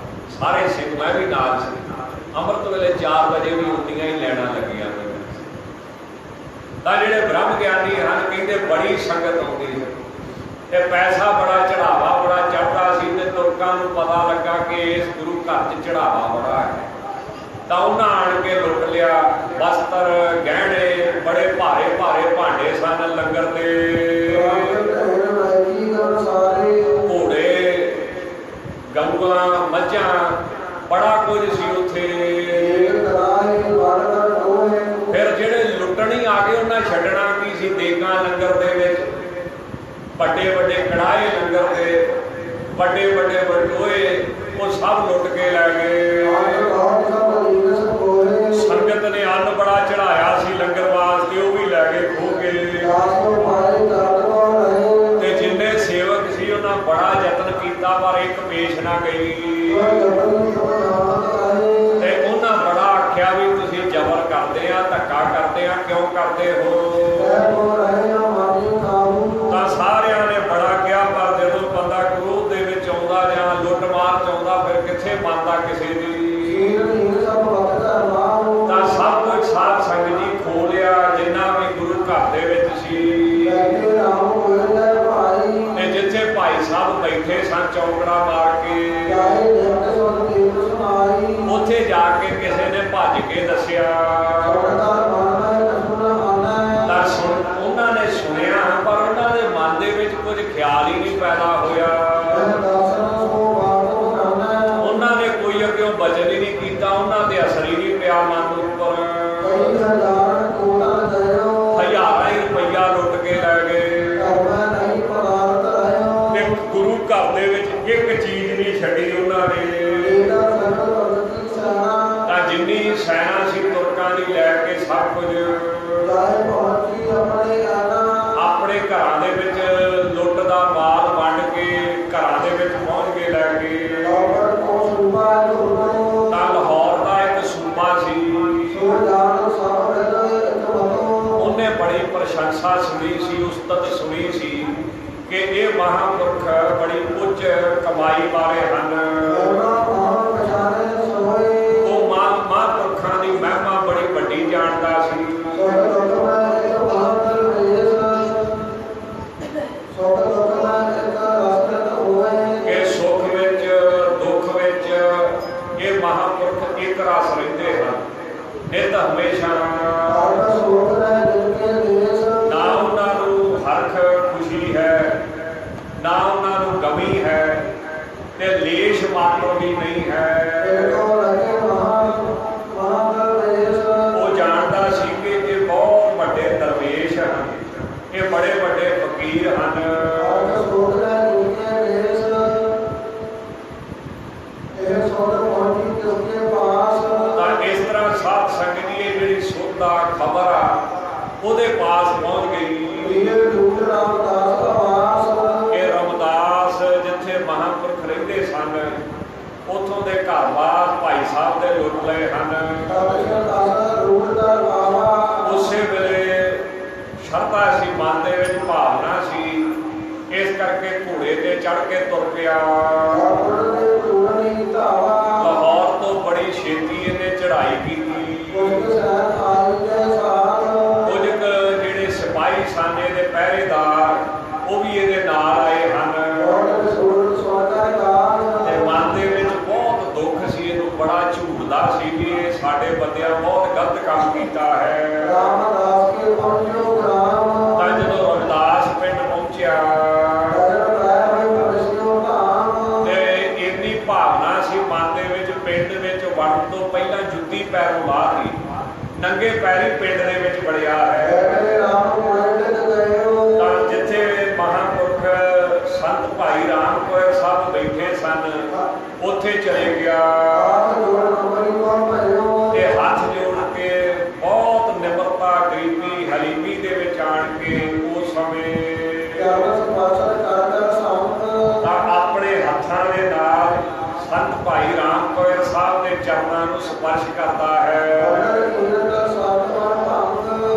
ਸਾਰੇ ਸਿੰਘ, ਮੈਂ ਵੀ ਨਾਲ ਸੀ। ਅੰਮ੍ਰਿਤ ਵੇਲੇ 4 ਵਜੇ ਵੀ ਹੁੰਦੀਆਂ ਹੀ ਲੈਣਾ ਲੱਗੀਆਂ। ਤਾਂ ਜਿਹੜੇ ਬ੍ਰਹਮ ਗਿਆਨੀ ਹਨ ਕਹਿੰਦੇ ਬੜੀ ਸੰਗਤ ਆਉਂਦੀ ਹੈ ਤੇ ਪੈਸਾ ਬੜਾ ਚੜਾਵਾ ਬੜਾ ਚੜ੍ਹਦਾ ਸੀ ਤੇ ਤੁਰਕਾਂ ਨੂੰ ਪਤਾ ਲੱਗਾ ਕਿ ਇਸ ਗੁਰੂ ਘਰ 'ਚ ਚੜਾਵਾ ਬੜਾ ਹੈ ਤਾਂ ਉਹਨਾਂ ਆਣ ਕੇ ਲੁੱਟ ਲਿਆ ਵਸਤਰ ਗਹਿਣੇ ਬੜੇ ਭਾਰੇ ਭਾਰੇ ਭਾਂਡੇ ਸਨ ਲੰਗਰ ਦੇ ਘੋੜੇ ਗਊਆਂ ਮੱਝਾਂ ਬੜਾ ਕੁਝ ਸੀ ਉੱਥੇ ਫਿਰ ਜਿਹੜੇ ਲੁੱਟਣੀ ਆ ਗਏ ਉਹਨਾਂ ਛੱਡਣਾ ਕੀ ਸੀ ਦੇਗਾਂ ਲੰਗਰ ਦੇ ਵਿੱਚ ਵੱਡੇ ਵੱਡੇ ਕੜਾਹੇ ਲੰਗਰ ਦੇ ਵੱਡੇ ਵੱਡੇ ਬਟੋਏ ਉਹ ਸਭ ਲੁੱਟ ਕੇ ਲੈ ਗਏ ਸੰਗਤ ਨੇ ਅੰਨ ਬੜਾ ਚੜਾਇਆ ਸੀ ਲੰਗਰ ਵਾਸਤੇ ਉਹ ਵੀ ਲੈ ਕੇ ਖੋ ਕੇ ਤੇ ਜਿੰਨੇ ਸੇਵਕ ਸੀ ਉਹਨਾਂ ਬੜਾ ਯਤਨ ਕੀਤਾ ਪਰ ਇੱਕ ਪੇਸ਼ ਨਾ ਗਈ ਤੇ ਉਹਨਾਂ ਬੜਾ ਆਖਿਆ ਵੀ ਤੁਸੀਂ ਜ਼ਬਰ ਕਰਦੇ ਆ ਧੱਕਾ ਕਰਦੇ ਆ ਕਿਉਂ ਕਰਦੇ ਹੋ ਤਾਂ ਸਾਰਿਆਂ ਨੇ ਬੜਾ ਕਿਹਾ ਪਰ ਜਦੋਂ ਬੰਦਾ ਕ੍ਰੋਧ ਦੇ ਵਿੱਚ ਆਉਂਦਾ ਜਾਂ ਲੁੱਟ ਮਾਰ ਚ ਆਉਂਦਾ ਫਿਰ ਕਿੱਥੇ ਮੰਨਦਾ ਕਿਸੇ ਦੀ ਤਾਂ ਸਭ ਕੁਝ ਸਾਧ ਸੰਗਤ ਜੀ ਖੋ ਲਿਆ ਜਿੰਨਾ ਵੀ ਗੁਰੂ ਘਰ ਦੇ ਵਿੱਚ ਸੀ ਤੇ ਜਿੱਥੇ ਭਾਈ ਸਾਹਿਬ ਬੈਠੇ ਸਨ ਚੌਂਕੜਾ ਮਾਰ ਕੇ ਉੱਥੇ ਜਾ ਕੇ ਕਿਸੇ ਨੇ ਭੱਜ ਕੇ ਦੱਸਿਆ ਤਾਂ ਉਹਨਾਂ ਨੇ ਸੁਣਿਆ ਪਰ ਉਹਨਾਂ ਦੇ ਮਨ ਦੇ ਵਿੱਚ ਕੁਝ ਖਿਆਲ ਹੀ ਨਹੀਂ ਪੈਦਾ ਹੋਇਆ ਉਹਨਾਂ ਨੇ ਕੋਈ ਅੱਗੇ ਬਚਨ ਹੀ ਨਹੀਂ ਕੀਤਾ ਉਹਨਾਂ ਦੇ ਅਸਰ ਹੀ ਨਹੀਂ ਪਿਆ ਮਨ ਉੱਪਰ ਹਜ਼ਾਰਾਂ ਹੀ ਰੁਪਈਆ ਲੁੱਟ ਕੇ ਲੈ ਗਏ ਤੇ ਗੁਰੂ ਘਰ ਦੇ ਵਿੱਚ ਇੱਕ ਚੀਜ਼ ਨਹੀਂ ਛੱਡੀ ਉਹਨਾਂ ਨੇ ਤਾਂ ਜਿੰਨੀ ਸੈਨਾ ਸੀ ਤੁਰਕਾਂ ਦੀ ਲੈ ਕੇ ਸਭ ਕੁਝ ਆਪਣੇ ਘਰਾਂ ਦੇ ਵਿੱਚ ਲੁੱਟ ਦਾ ਮਾਲ ਵੰਡ ਕੇ ਘਰਾਂ ਦੇ ਵਿੱਚ ਪਹੁੰਚ ਕੇ ਲੈ ਗਏ ਤਾਂ ਲਾਹੌਰ ਦਾ ਇੱਕ ਸੂਬਾ ਸੀ ਉਹਨੇ ਬੜੀ ਪ੍ਰਸ਼ੰਸਾ ਸੁਣੀ ਸੀ ਉਸਤਤ ਸੁਣੀ ਸੀ ਕਿ ਇਹ ਮਹਾਂਪੁਰਖ ਬੜੀ ਉੱਚ ਕਮਾਈ ਵਾਲੇ ਹਨ ਉਹ ਮਹਾਂਪੁਰਖਾਂ ਦੀ ਮਹਿਮਾ ਬੜੀ ਵੱਡੀ ਜਾਣਦਾ ਸੀ ਕਿ ਸੁੱਖ ਵਿੱਚ ਦੁੱਖ ਵਿੱਚ ਇਹ ਮਹਾਂਪੁਰਖ ਇੱਕ ਰਸ ਰਹਿੰਦੇ ਹਨ ਨਿਤ ਹਮੇਸ਼ਾ ਨਾ ਉਹਨਾਂ ਨੂੰ ਹਰਖ ਖੁਸ਼ੀ ਹੈ ਨਾ ਉਹਨਾਂ ਨੂੰ ਗਮੀ ਹੈ ਤੇ ਲੇਸ਼ ਮਾਤਰ ਵੀ ਨਹੀਂ ਹੈ ਉਹ ਜਾਣਦਾ ਸੀ ਕਿ ਇਹ ਬਹੁਤ ਵੱਡੇ ਦਰਵੇਸ਼ ਹਨ ਇਹ ਬੜੇ ਵੱਡੇ ਫਕੀਰ ਹਨ ਤਾਂ ਇਸ ਤਰ੍ਹਾਂ ਸਾਧ ਸੰਗਤ ਦੀ ਇਹ ਜਿਹੜੀ ਸੁੱਧ ਦਾ ਖਬਰ ਆ ਉਹਦੇ ਪਾਸ ਪਹੁੰਚ ਗਈ ਇਹ ਰਮਦਾਸ ਜਿੱਥੇ ਮਹਾਂਪੁਰਖ ਰਹਿੰਦੇ ਸਨ ਉੱਥੋਂ ਦੇ ਘਰ-ਬਾਰ ਭਾਈ ਸਾਹਿਬ ਦੇ ਲੁੱਟ ਲਏ ਹਨ ਉਸੇ ਵੇਲੇ ਸ਼ਰਧਾ ਸੀ ਮਨ ਦੇ ਵਿੱਚ ਭਾਵਨਾ ਸੀ ਇਸ ਕਰਕੇ ਘੋੜੇ ਤੇ ਚੜ੍ਹ ਕੇ ਤੁਰ ਪਿਆ ਲਾਹੌਰ ਤੋਂ ਬੜੀ ਛੇਤੀ ਇਹਨੇ ਚੜ੍ਹਾਈ ਕੀਤੀ ਕੁਝ ਜਿਹੜੇ ਸਿਪਾਹੀ ਸਨ ਇਹਦੇ ਪਹਿਰੇਦਾਰ ਉਹ ਵੀ ਇਹਦੇ ਨਾਲ ਆਏ ਹਨ ਤੇ ਮਨ ਦੇ ਵਿੱਚ ਬਹੁਤ ਦੁੱਖ ਸੀ ਇਹਨੂੰ ਬੜਾ ਝੂਰਦਾ ਸੀ ਕਿ ਇਹ ਸਾਡੇ ਬੰਦਿਆਂ ਬਹੁਤ ਗਲਤ ਕੰਮ ਕੀਤਾ ਹੈ ਤਾਂ ਜਦੋਂ ਰਮਦਾਸ ਪਿੰਡ ਪਹੁੰਚਿਆ ਤੇ ਇੰਨੀ ਭਾਵਨਾ ਸੀ ਮਨ ਦੇ ਵਿੱਚ ਪਿੰਡ ਵਿੱਚ ਵੜਨ ਤੋਂ ਪਹਿਲਾਂ ਜੁੱਤੀ ਪੈਰੋਂ ਲਾਹੀ ਨੰਗੇ ਪੈਰੀ ਪਿੰਡ ਦੇ ਵਿੱਚ ਵੜਿਆ ਹੈ ਤਾਂ ਜਿੱਥੇ ਮਹਾਂਪੁਰਖ ਸੰਤ ਭਾਈ ਰਾਮ ਕੋਇਰ ਸਾਹਿਬ ਬੈਠੇ ਸਨ ਉੱਥੇ ਚਲੇ ਗਿਆ ਤੇ ਹੱਥ ਜੋੜ ਕੇ ਬਹੁਤ ਨਿਮਰਤਾ ਗਰੀਬੀ ਹਲੀਮੀ ਦੇ ਵਿੱਚ ਆਣ ਕੇ ਉਸ ਸਮੇਂ ਤਾਂ ਆਪਣੇ ਹੱਥਾਂ ਦੇ ਨਾਲ ਸੰਤ ਭਾਈ ਰਾਮ ਕੋਇਰ ਸਾਹਿਬ ਦੇ ਚਰਨਾਂ ਨੂੰ ਸਪਰਸ਼ ਕਰਦਾ ਹੈ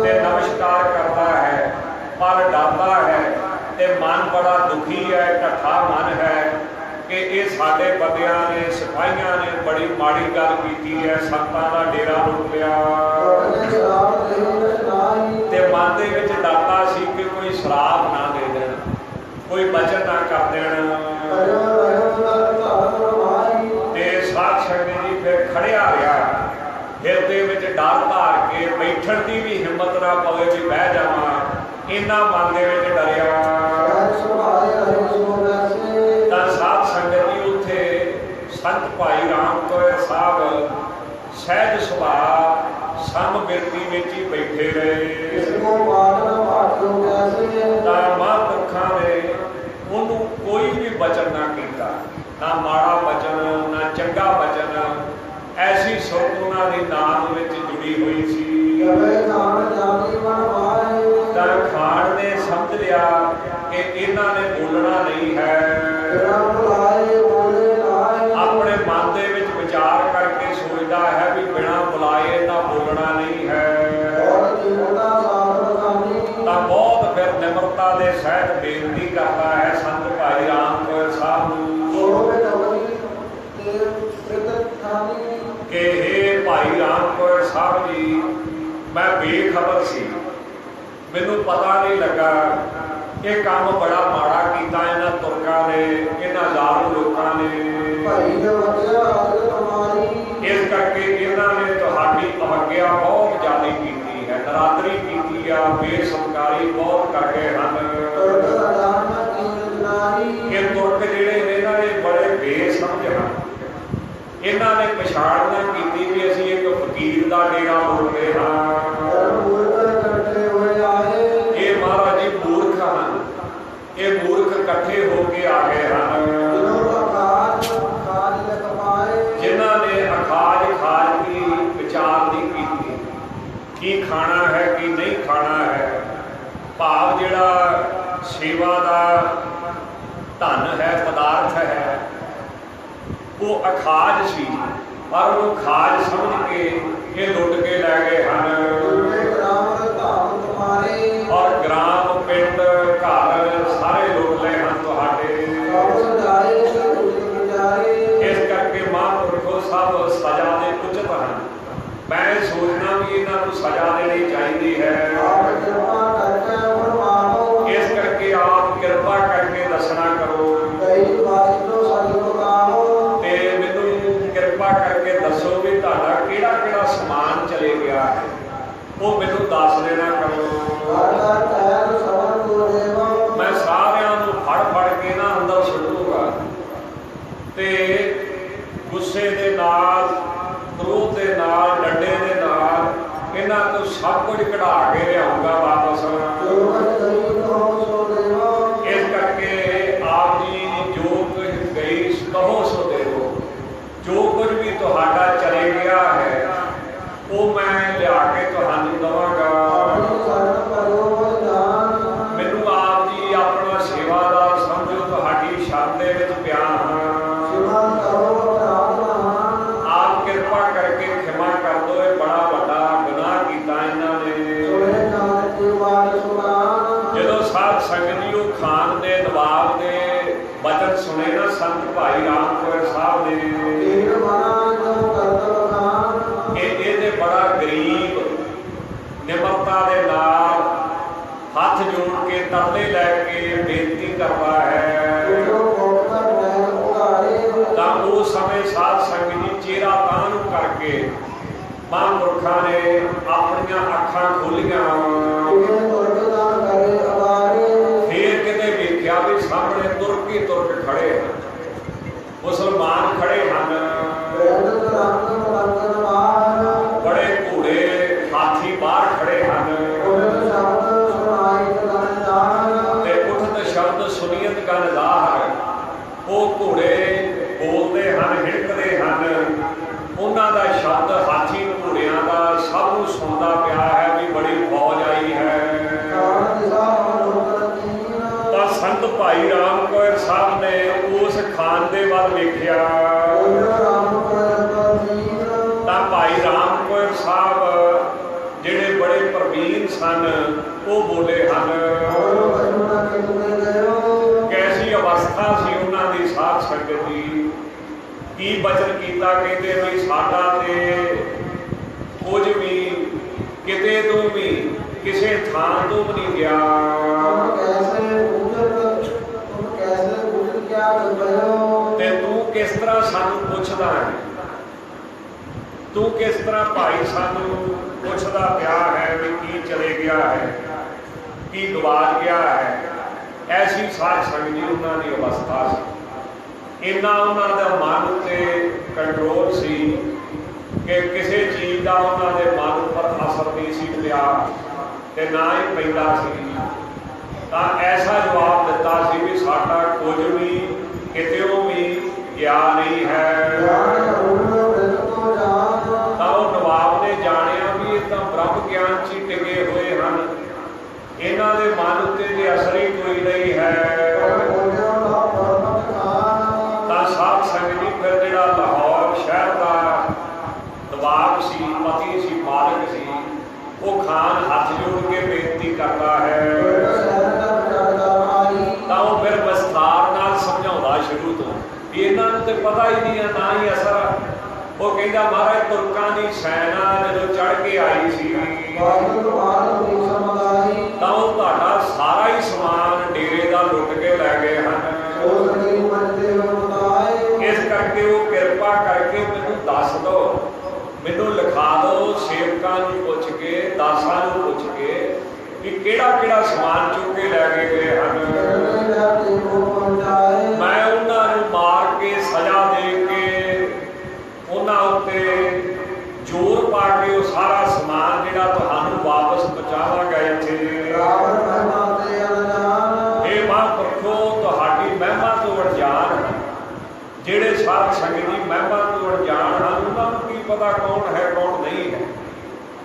ਤੇ ਨਮਸਕਾਰ ਕਰਦਾ ਹੈ ਪਰ ਡਰਦਾ ਹੈ ਤੇ ਮਨ ਬੜਾ ਦੁਖੀ ਹੈ ਢੱਠਾ ਮਨ ਹੈ ਕਿ ਇਹ ਸਾਡੇ ਬੰਦਿਆਂ ਨੇ ਸਿਪਾਹੀਆਂ ਨੇ ਬੜੀ ਮਾੜੀ ਗੱਲ ਕੀਤੀ ਹੈ ਸੰਤਾਂ ਦਾ ਡੇਰਾ ਲੁੱਟ ਲਿਆ ਤੇ ਮਨ ਦੇ श्राप ना दे देन, कोई बचन ना कर देन। ते साध संगत जी फिर खड़िया रहा, हिरदे विच डर धार के बैठण की भी हिम्मत ना पवे भी बह जावां, इन्ना मन दे विच डरिया। तां साध संगत जी उत्थे संत भाई राम कौर साहब सहज सुभाव समबिरती विच ही बैठे रहे। तां महापुरखां ने उन्होंने कोई भी वचन ना किया, ना माड़ा वचन ना चंगा वचन, ऐसी सुरत उन्होंने नाम में जुड़ी हुई सी। खान ने समझ लिया कि इन्हों ने बोलना नहीं है, अपने मन के विचार करके सोचता है भी बिना बुलाए ना बोलना नहीं है। बहुत फिर निमरता के सहित बेनती करता है संत भाई राम कौर साहब कि हे भाई राम कौर साहब जी, मैं बेखबर सी, मैनू पता नहीं लगा ये काम बड़ा माड़ा किया इन्हां तुरकां ने, इन्हां जालू लोकां ने। इस करके इन्हां ने तुहाडी अवज्ञा बहुत ज़्यादा की है, नरादरी की है, बेसंस्कारी बहुत कर गए हैं। ये तुरक जिहड़े ने इन्हां ने बड़े बेसमझ हैं, इन्हां ने पछाण ना की भी असीं एक फकीर का डेरा बोलते हाँ। ये महाराज जी मूर्ख हैं, ये मूर्ख इकट्ठे होके आ गए हैं, जिन्हां ने अखाज खाज की विचार नहीं की खाना है कि नहीं खाना है। भाव जिहड़ा सेवा का धन है, पदार्थ है, वो अखाज सी, पर वो खाज समझ के ये लुट के लै गए हैं। और ग्राम पिंड घर सारे लुट ले हैं तुहाडे। इस करके महापुरखो सब सजा दे उचित हैं। मैं सोचना भी इन्हां नूं सजा देनी चाहिए है। इस करके आप कृपा करके दसना करो ते मैनूं कृपा करके दसो भी तुहाडा किहड़ा किहड़ा समान चले गया है, वो मैनूं दस देना करो। मैं सारिआं नूं फड़ फड़ के ना अंदर सुੱਟੂਗਾ ते गुस्से दे नाल, क्रोध के नाल, डंडे के नाल इन्हां तो सब कुछ कढ़ा के लिआऊंगा वापस। इस करके आप जी जो कुछ गई कहो सो देवो, जो कुछ भी तुहाडा चले गया है वो मैं लिया के तुहानूं दवांगा। मैनूं आप जी अपना सेवादार समझो, तुहाडी शरण दे विच पिया हां। आप कृपा करके खिमा कर दो, ये बड़ा वड्डा गुनाह कीता इन्हां ने। जदों साध संगत जी खान दे नवाब दे वचन सुने ना संत भाई राम कौर साहब ने, ये बड़ा गरीब निमरता दे नाल हाथ जोड़ के तरले लैके बेनती करता है। तां उस समय साध संगत जी चेहरा तां करके महापुरखा ने अपनियां अखां खोलियां, फिर किते वेख्या भी सामने तुरक ही तुरक खड़े हैं, मुसलमान खड़े हैं, बड़े घोड़े हाथी बाहर खड़े हैं, उठत शब्द सुनीयत का नज़ार, वो घोड़े बोलते हैं, हिड़कते हैं, उन्हों का शब्द हाथी घोड़िया का सब सुनता पिया है भी बड़ी फौज आई है। तो संत भाई राम कौर साहब ने उस खान के वल वेख्या, तो भाई राम कौर साहब जिहड़े बड़े प्रवीण सन वो बोले हैं। कैसी अवस्था सी उन्हां दी साध संगत जी, की बचन किया, कहते भी साडा ते कुछ भी किते तो भी किसी थां तो भी नहीं गया। तरह सानू पुछदा है, तू किस तरह भाई सानू पुछदा पिया है भी की चले गया है, की गवाच गया है। ऐसी साध संगत जी उन्होंने अवस्था सी, इन्ना उन्होंने मन उत्ते कंट्रोल सी कि किसी चीज़ का उन्होंने मन पर असर नहीं सी पिया ते ना ही पैदा सी। तां ऐसा जवाब दिता सी भी साडा कुछ भी कितों भी गया नहीं है। तां वो नवाब ने जानिया भी ये तां ब्रह्म ज्ञान च ही टिके हुए हैं, इन्हां दे मन उत्ते ते असर ही कोई नहीं है। तां साध संगत जी फिर जिहड़ा लाहौर शहर का नवाब सी, पति सी, मालिक सी, वो खान हाथ जोड़ के बेनती करता है। तां वो फिर विस्तार नाल समझाउंदा शुरू तो भी इन्हां नूं ते पता ही नहीं है, ना ही असर। वो कहता महाराज तुर्कां दी सैना जदों चढ़ के आई सी तां वो तुहाडा सारा ही समान डेरे का लुट के लै गए हैं। इस करके वो कृपा करके मैनूं दस दो, मैनूं लिखा दो, सेवकां नूं पुछ के, दासां नूं पुछ के कि किहड़ा किहड़ा समान चुक के लै गए हैं। मैं उन्हां नूं मार के सजा दे के उन्हां उत्ते जोर पा के वो सारा समान जिहड़ा तुहानूं वापस पहुंचावांगा इत्थे। हे महापुरखो तुहाडी महिमा तो अणजाण है, जिहड़े साध संगत जी महिमा तो अणजाण हैं उन्हां नूं की पता कौन है कौन नहीं है,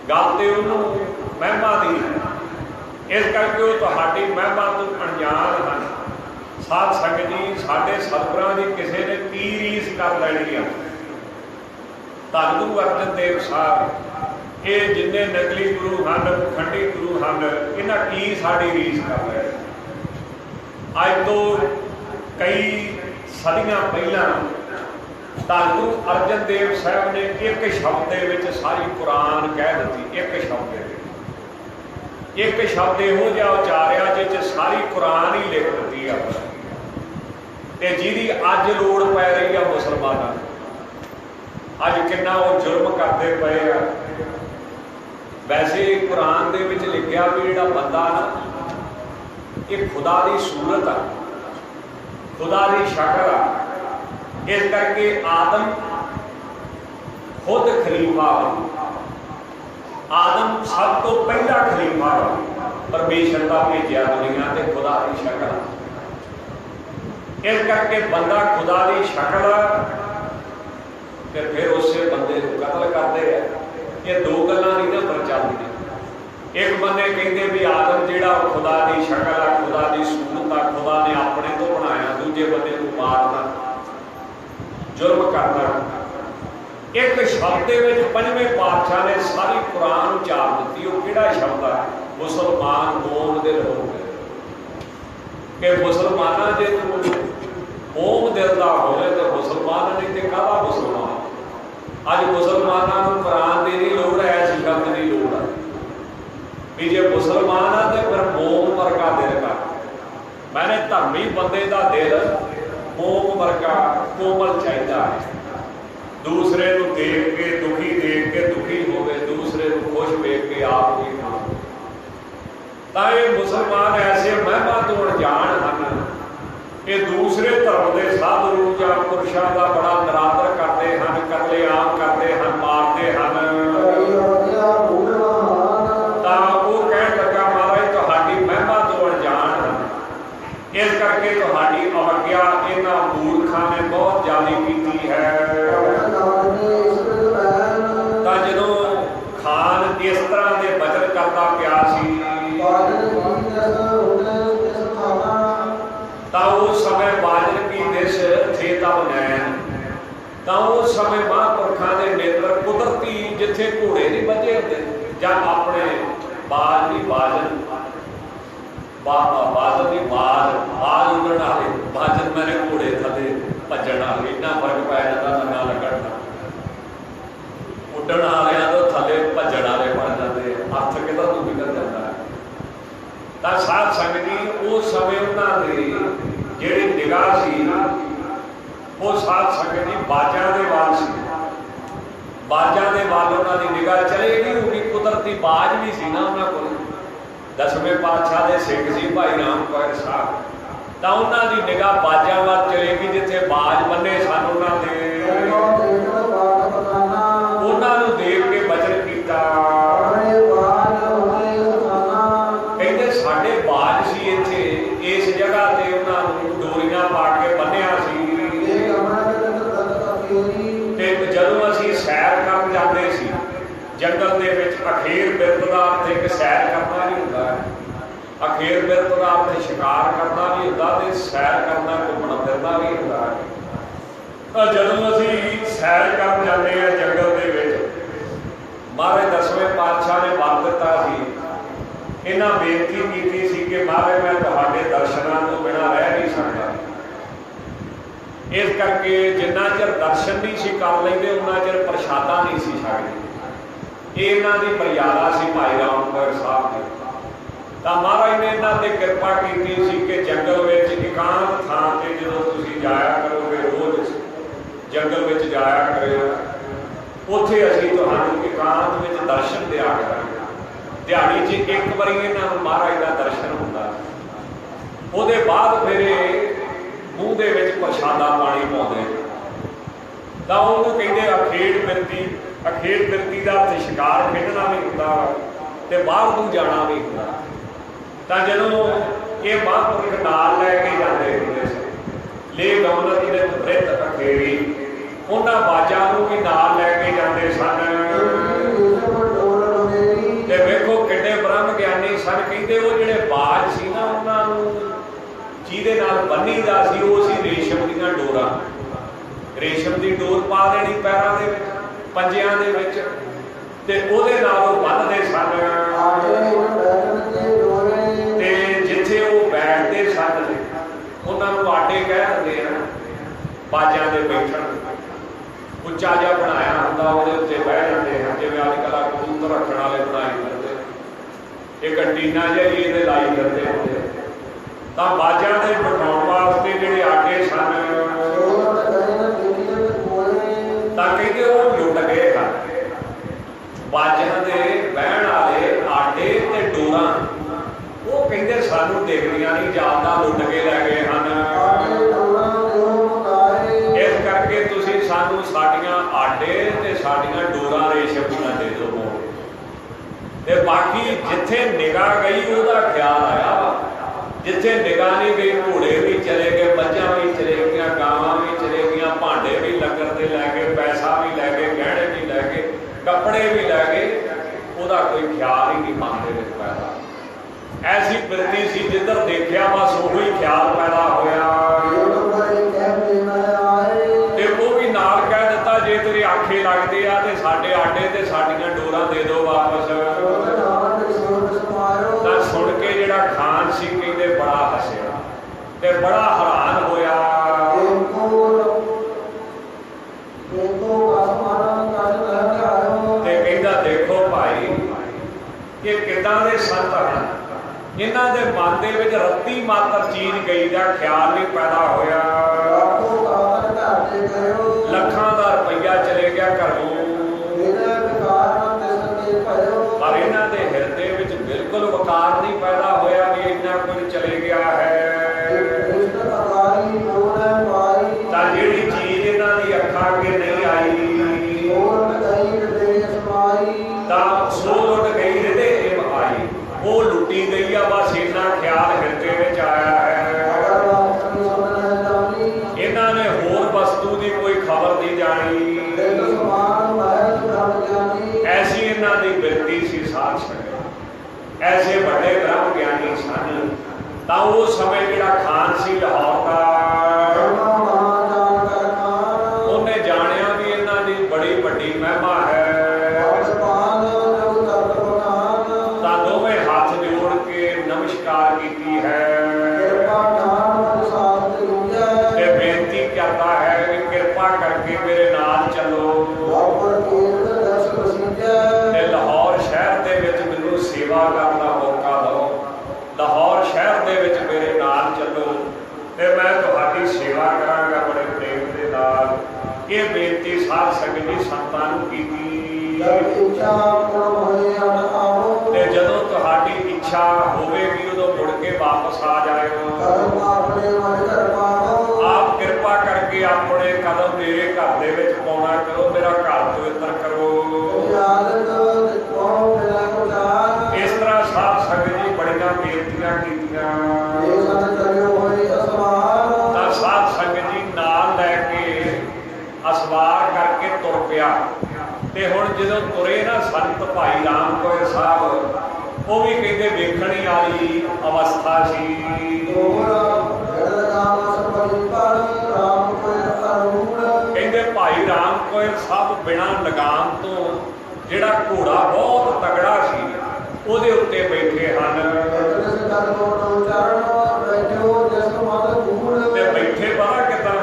गल ते उन्होंने महिमा दी है। इस करके वो तुहाडी महिमा तो अणजाण हैं। साध संगत जी साडे सतगुरां दी किसी ने की रीस कर लैनी है। धन गुरु अर्जन देव साहब ये जिन्ने नकली गुरु हैं, खंडी गुरु हैं, इन्हां की साडी रीस कर लै। अज तो कई सदियां पहला धन गुरु अर्जन देव साहब ने एक शब्द के सारी कुरान कह दी। एक शब्द एक शब्द इहो जिहा उचारिया जिस सारी कुरान ही लिख दी है, जिहदी अज लोड़ पै रही है मुसलमानों। अज कितना वो जुर्म करते पे आ। वैसे कुरान दे विच लिखिया भी जिहड़ा बंदा ना ये खुदा की सूरत आ, खुदा की शक्ल आ। इस करके आदम खुद खलीफा, आदम सब तो पहला खलीफा परमेश्वर का भेजिया दुनिया ते खुदा की शक्ल। इस करके बंदा खुदा की शक्ल फिर उस बंदे को कतल करते हैं। ये दो गल्लां नहीं ना पर चलदी। एक बंदे कहते भी आदम जिहड़ा खुदा की शक्ल आ, खुदा की सूरत आ, खुदा ने अपने तो बनाया, दूजे बंदे को मारना, जुर्म करना। एक शब्द के पंजवें पातशाह ने सारी कुरान उचार दी। वो किहड़ा शब्द है? मुसलमान मोम दिल हो गए कि मुसलमाना जे तू मोम दिल का होवे तो मुसलमान नहीं तो काहदा मुसलमान। अज मुसलमानों को कुरान की नहीं लोड़ है, ऐसी शब्द की लोड़ है भी जे मुसलमान है तो फिर मोम वर्गा दिल का। मैंने धर्मी बंदे का दिल मोम वर्गा कोमल चाहिए है। दूसरे को देख के दुखी होवे, दूसरे को खुश देख के आप भी खुश। तो ये मुसलमान ऐसे महिमा तो अणजान हैं, ये दूसरे धर्म के साधु या पुरुषों का बड़ा निरादर करते हैं, कतलेआम करते हैं, मारते हैं। तो वो कह लगा महाराज तुहाडी महिमा तो अणजान है, इस करके तुहाडी अवज्ञा इन्हां मूर्खां ने बहुत ज़्यादा की है। तो जदों खान इस तरह के बचन करता पिया सी तो उस समय बाजन की दिश थे तब नैन। तो उस समय महापुरखों के नेत्र कुदरती जिथे घोड़े नहीं बचे होते या अपने बाज की बाजन बाजन की बाज उड़न वाले बाजन मैंने घोड़े थले भजन वाले इन्ना फर्क पै जाता ना लगन का। उड़न वाले तो थले भजन वाले बन जाते, अर्थ कितना तू निकल जाता है। तो साध संगत जी उस समय उन्होंने जिहड़ी निगाह सी वो साध संगत जी बाजा के वाल सी, बाजा के वाल उन्होंने निगाह चलेगी होगी। कुदरती बाज भी सी ना उन्होंने को। 10वें पातशाह के सिख सी भाई राम कौर साहब, तो उन्होंने निगाह बाजा वाल चलेगी जिथे बाज बने सन। उन्होंने देख के वचन किया, कहते साढ़े बाज सी इत्थे इस जगह ते उन्होंने डोरियां पा के बन्निया सी। जदों असीं सैर कर जाते सी जंगल दे विच, अखेर बिरत दा अर्थ एक सैर करना भी हुंदा है। अखेर बिरत दा अर्थ शिकार करना भी हुंदा ते सैर करना घुमना फिरना भी हुंदा है। जदों असीं सैर कर जाते हैं जंगल दे विच, महाराज 10वें पातशाह ने बल दिता सी। इन्हां बेनती कीती सी कि महाराज मैं तुहाडे दर्शनां तों बिना रह नहीं सकदा। इस करके जिन्ना चिर दर्शन नहीं सी कर लेंदे उन्ना चिर प्रशादा नहीं सी छकदे। ये इन्हां दी मर्यादा सी भाई राम कौर साहब की। तो महाराज ने इन्हां ते कृपा कीती सी कि जंगल विच एकांत थां ते जदों तुसीं जाया करोगे, रोज़ जंगल विच जाया करिओ, उत्थे असीं तुहानूं एकांत विच दर्शन दिया करांगे। दिहाड़ी 'च एक वारी इन्हां नूं महाराज दा दर्शन हुंदा, उहदे बाद फिर मूँह दे विच प्रशादा पानी पाउंदे। तां उहनूं कहिंदे अखेड़ बिरती। अखेड़ बिरती दा अर्थ शिकार खेडना भी हुंदा ते बाहर नूं जाना भी हुंदा। तां जदों ये महापुरख नाल लैके जांदे हुंदे सी, ले गमनत दे बृत अखेड़ी, उन्हां बाजां नूं भी नाल लैके जांदे सन। ते वेखो किड्डे ब्रह्म ज्ञानी सन। कहिंदे वो जिहड़े बाज सी ना उन्हां नूं ਜਿਹਦੇ ਨਾਲ ਬੰਨੀਦਾ ਸੀ ਉਹ ਸੀ ਰੇਸ਼ਮ ਦੀਆਂ ਡੋਰਾਂ। ਰੇਸ਼ਮ ਦੀ ਡੋਰ ਪਾ ਦੇਣੀ ਪੈਰਾਂ ਦੇ ਵਿੱਚ, ਪੰਜਿਆਂ ਦੇ ਵਿੱਚ, ਤੇ ਉਹਦੇ ਨਾਲ ਉਹ ਬੰਨ੍ਹਦੇ ਸਨ। ਤੇ ਜਿੱਥੇ ਉਹ ਬੈਠਦੇ ਸਨ ਉਹਨਾਂ ਨੂੰ ਆਡੇ ਕਹਿ ਦਿੰਦੇ ਆ, ਬਾਜਾਂ ਦੇ ਬੈਠਣ। ਉੱਚਾ ਜਿਹਾ ਬਣਾਇਆ ਹੁੰਦਾ, ਉਹਦੇ ਉੱਤੇ ਬਹਿ ਜਾਂਦੇ ਹਨ। ਜਿਵੇਂ ਅੱਜ ਕੱਲ੍ਹ ਕਬੂਤਰ ਰੱਖਣ ਵਾਲੇ ਬਣਾਈ ਫਿਰਦੇ, ਇੱਕ ਟੀਨਾ ਜਿਹਾ ਹੀ ਇਹਦੇ ਲਾਈ ਫਿਰਦੇ ਹੁੰਦੇ। ਤਾਂ ਬਾਜਾਂ ਦੇ ਬਿਠਾਉਣ ਵਾਸਤੇ ਜਿਹੜੇ ਆਟੇ ਸਨ, ਤਾਂ ਕਹਿੰਦੇ ਉਹ ਲੁੱਟ ਗਏ ਹਨ। ਬਾਜਾਂ ਦੇ ਬਹਿਣ ਵਾਲੇ ਆਟੇ ਤੇ ਡੋਰਾਂ ਉਹ ਕਹਿੰਦੇ ਸਾਨੂੰ ਦੇਖਦੀਆਂ ਨਹੀਂ, ਜਾਂਦਾ ਲੁੱਟ ਕੇ ਲੈ ਗਏ ਹਨ। ਇਸ ਕਰਕੇ ਤੁਸੀਂ ਸਾਨੂੰ ਸਾਡੀਆਂ ਆਟੇ ਤੇ ਸਾਡੀਆਂ ਡੋਰਾਂ ਰੇਸ਼ਮ ਦੀਆਂ ਦੇ ਦਿਓ। ਤੇ ਬਾਕੀ ਜਿੱਥੇ ਨਿਗਾਹ ਗਈ ਉਹਦਾ ਖਿਆਲ ਆਇਆ। जिथे निगाह नहीं गई घोड़े भी चले गए, मझां भी चले गई, गावां भी चले गई, भांडे भी लंगर के लै गए, पैसा भी लै गए, गहने भी लै गए, कपड़े भी लै गए, उसका कोई ख्याल ही नहीं मन के पैदा। ऐसी बिरती सी जिधर देखा बस उही ख्याल पैदा होया। ते वो भी नाल कह दिता जे तेरे आखे लगते आ ते साडे आटे ते साडियां डोरां दे दो वापस। तां सुन के जिहड़ा खान सी कहंदे बड़ा हसिया ते बड़ा हैरान होया। ते कहंदा देखो भाई ये किदां दे संत हन, इन्हां दे मन दे विच रत्ती मात्र चीज गई दा ख्याल नहीं पैदा होया। ਲੱਖਾਂ ਦਾ ਰੁपया चले गया घरों, पर इन्हां दे हिरदे विच बिल्कुल वकार नहीं पैदा होया भी इन्ना कुछ चले गया है। तां जिहड़ी चीज इन्हां दी अखां अगे नहीं आई तां सो लुट गई हृदय आई, वो लुटी गई आ। बस इन्ना ख्याल हिरदे विच आया है। इन्हां ने होर वस्तु की कोई खबर नहीं जानी। ऐसी इन्हां दी बिरती सी साध संगत। ऐसे बड़े ब्रह्म ज्ञानी सन। तां उस समय जिहड़ा खान सी लाहौर का, उन्हें जानिया भी इन्हां दी बड़ी वड्डी महिमा है। तां दोवें हाथ जोड़ के नमस्कार कीती है ते बेनती करता है कि कृपा करके मेरे नाल चलो ते लाहौर शहर दे विच मैनूं सेवा करन दा मौका दो। लाहौर शहर दे विच मेरे नाल चलो ते मैं तुहाडे ਵੀ ਸੰਤਾਂ ਨੂੰ ਕੀਤੀ।
जब इच्छा पूर्ण होए अन आओ,
ਤੇ ਜਦੋਂ ਤੁਹਾਡੀ ਇੱਛਾ ਹੋਵੇਗੀ ਉਦੋਂ ਮੁੜ ਕੇ ਵਾਪਸ ਆ ਜਾਇਓ।
कर्म अपने मन कर पाओ,
ਆਪ ਕਿਰਪਾ ਕਰਕੇ ਆਪਣੇ ਕਦਮ ਮੇਰੇ ਘਰ ਦੇ ਵਿੱਚ ਪਾਉਣਾ ਕਰੋ, ਮੇਰਾ ਘਰ ਪਵਿੱਤਰ ਕਰੋ।
आदत को मिला उचार,
ਇਸ ਤਰ੍ਹਾਂ ਸਾਧ ਸੰਗਤ ਜੀ ਬੜੀਆਂ ਬੇਨਤੀਆਂ ਕੀਤੀਆਂ।
ये सन चलो होए असवार,
ਤਾਂ ਸਾਧ ਸੰਗਤ ਜੀ ਨਾਲ ਲੈ ਕੇ ਅਸਵਾਰ ਕਰਕੇ ਤੁਰ ਪਿਆ। ਤੇ ਹੁਣ ਜਦੋਂ ਤੁਰੇ ਨਾ ਸੰਤ ਭਾਈ ਰਾਮ ਕੋਏ ਸਾਹਿਬ, ਉਹ ਵੀ ਕਹਿੰਦੇ ਵੇਖਣੀ ਵਾਲੀ ਅਵਸਥਾ ਸੀ।
दोहरा जड़ काम संपत्ति पर राम को अरूढ़,
ਕਹਿੰਦੇ ਭਾਈ ਰਾਮ ਕੋਏ ਸਭ ਬਿਨਾਂ ਲਗਾਮ ਤੋਂ ਜਿਹੜਾ ਘੋੜਾ ਬਹੁਤ ਤਗੜਾ ਸੀ ਉਹਦੇ ਉੱਤੇ ਬੈਠੇ ਹਨ।
इतने से कर दो चरण बैठो जस मत भूल,
ਤੇ ਬੈਠੇ ਬਾਹਰ ਕਿਦਾਂ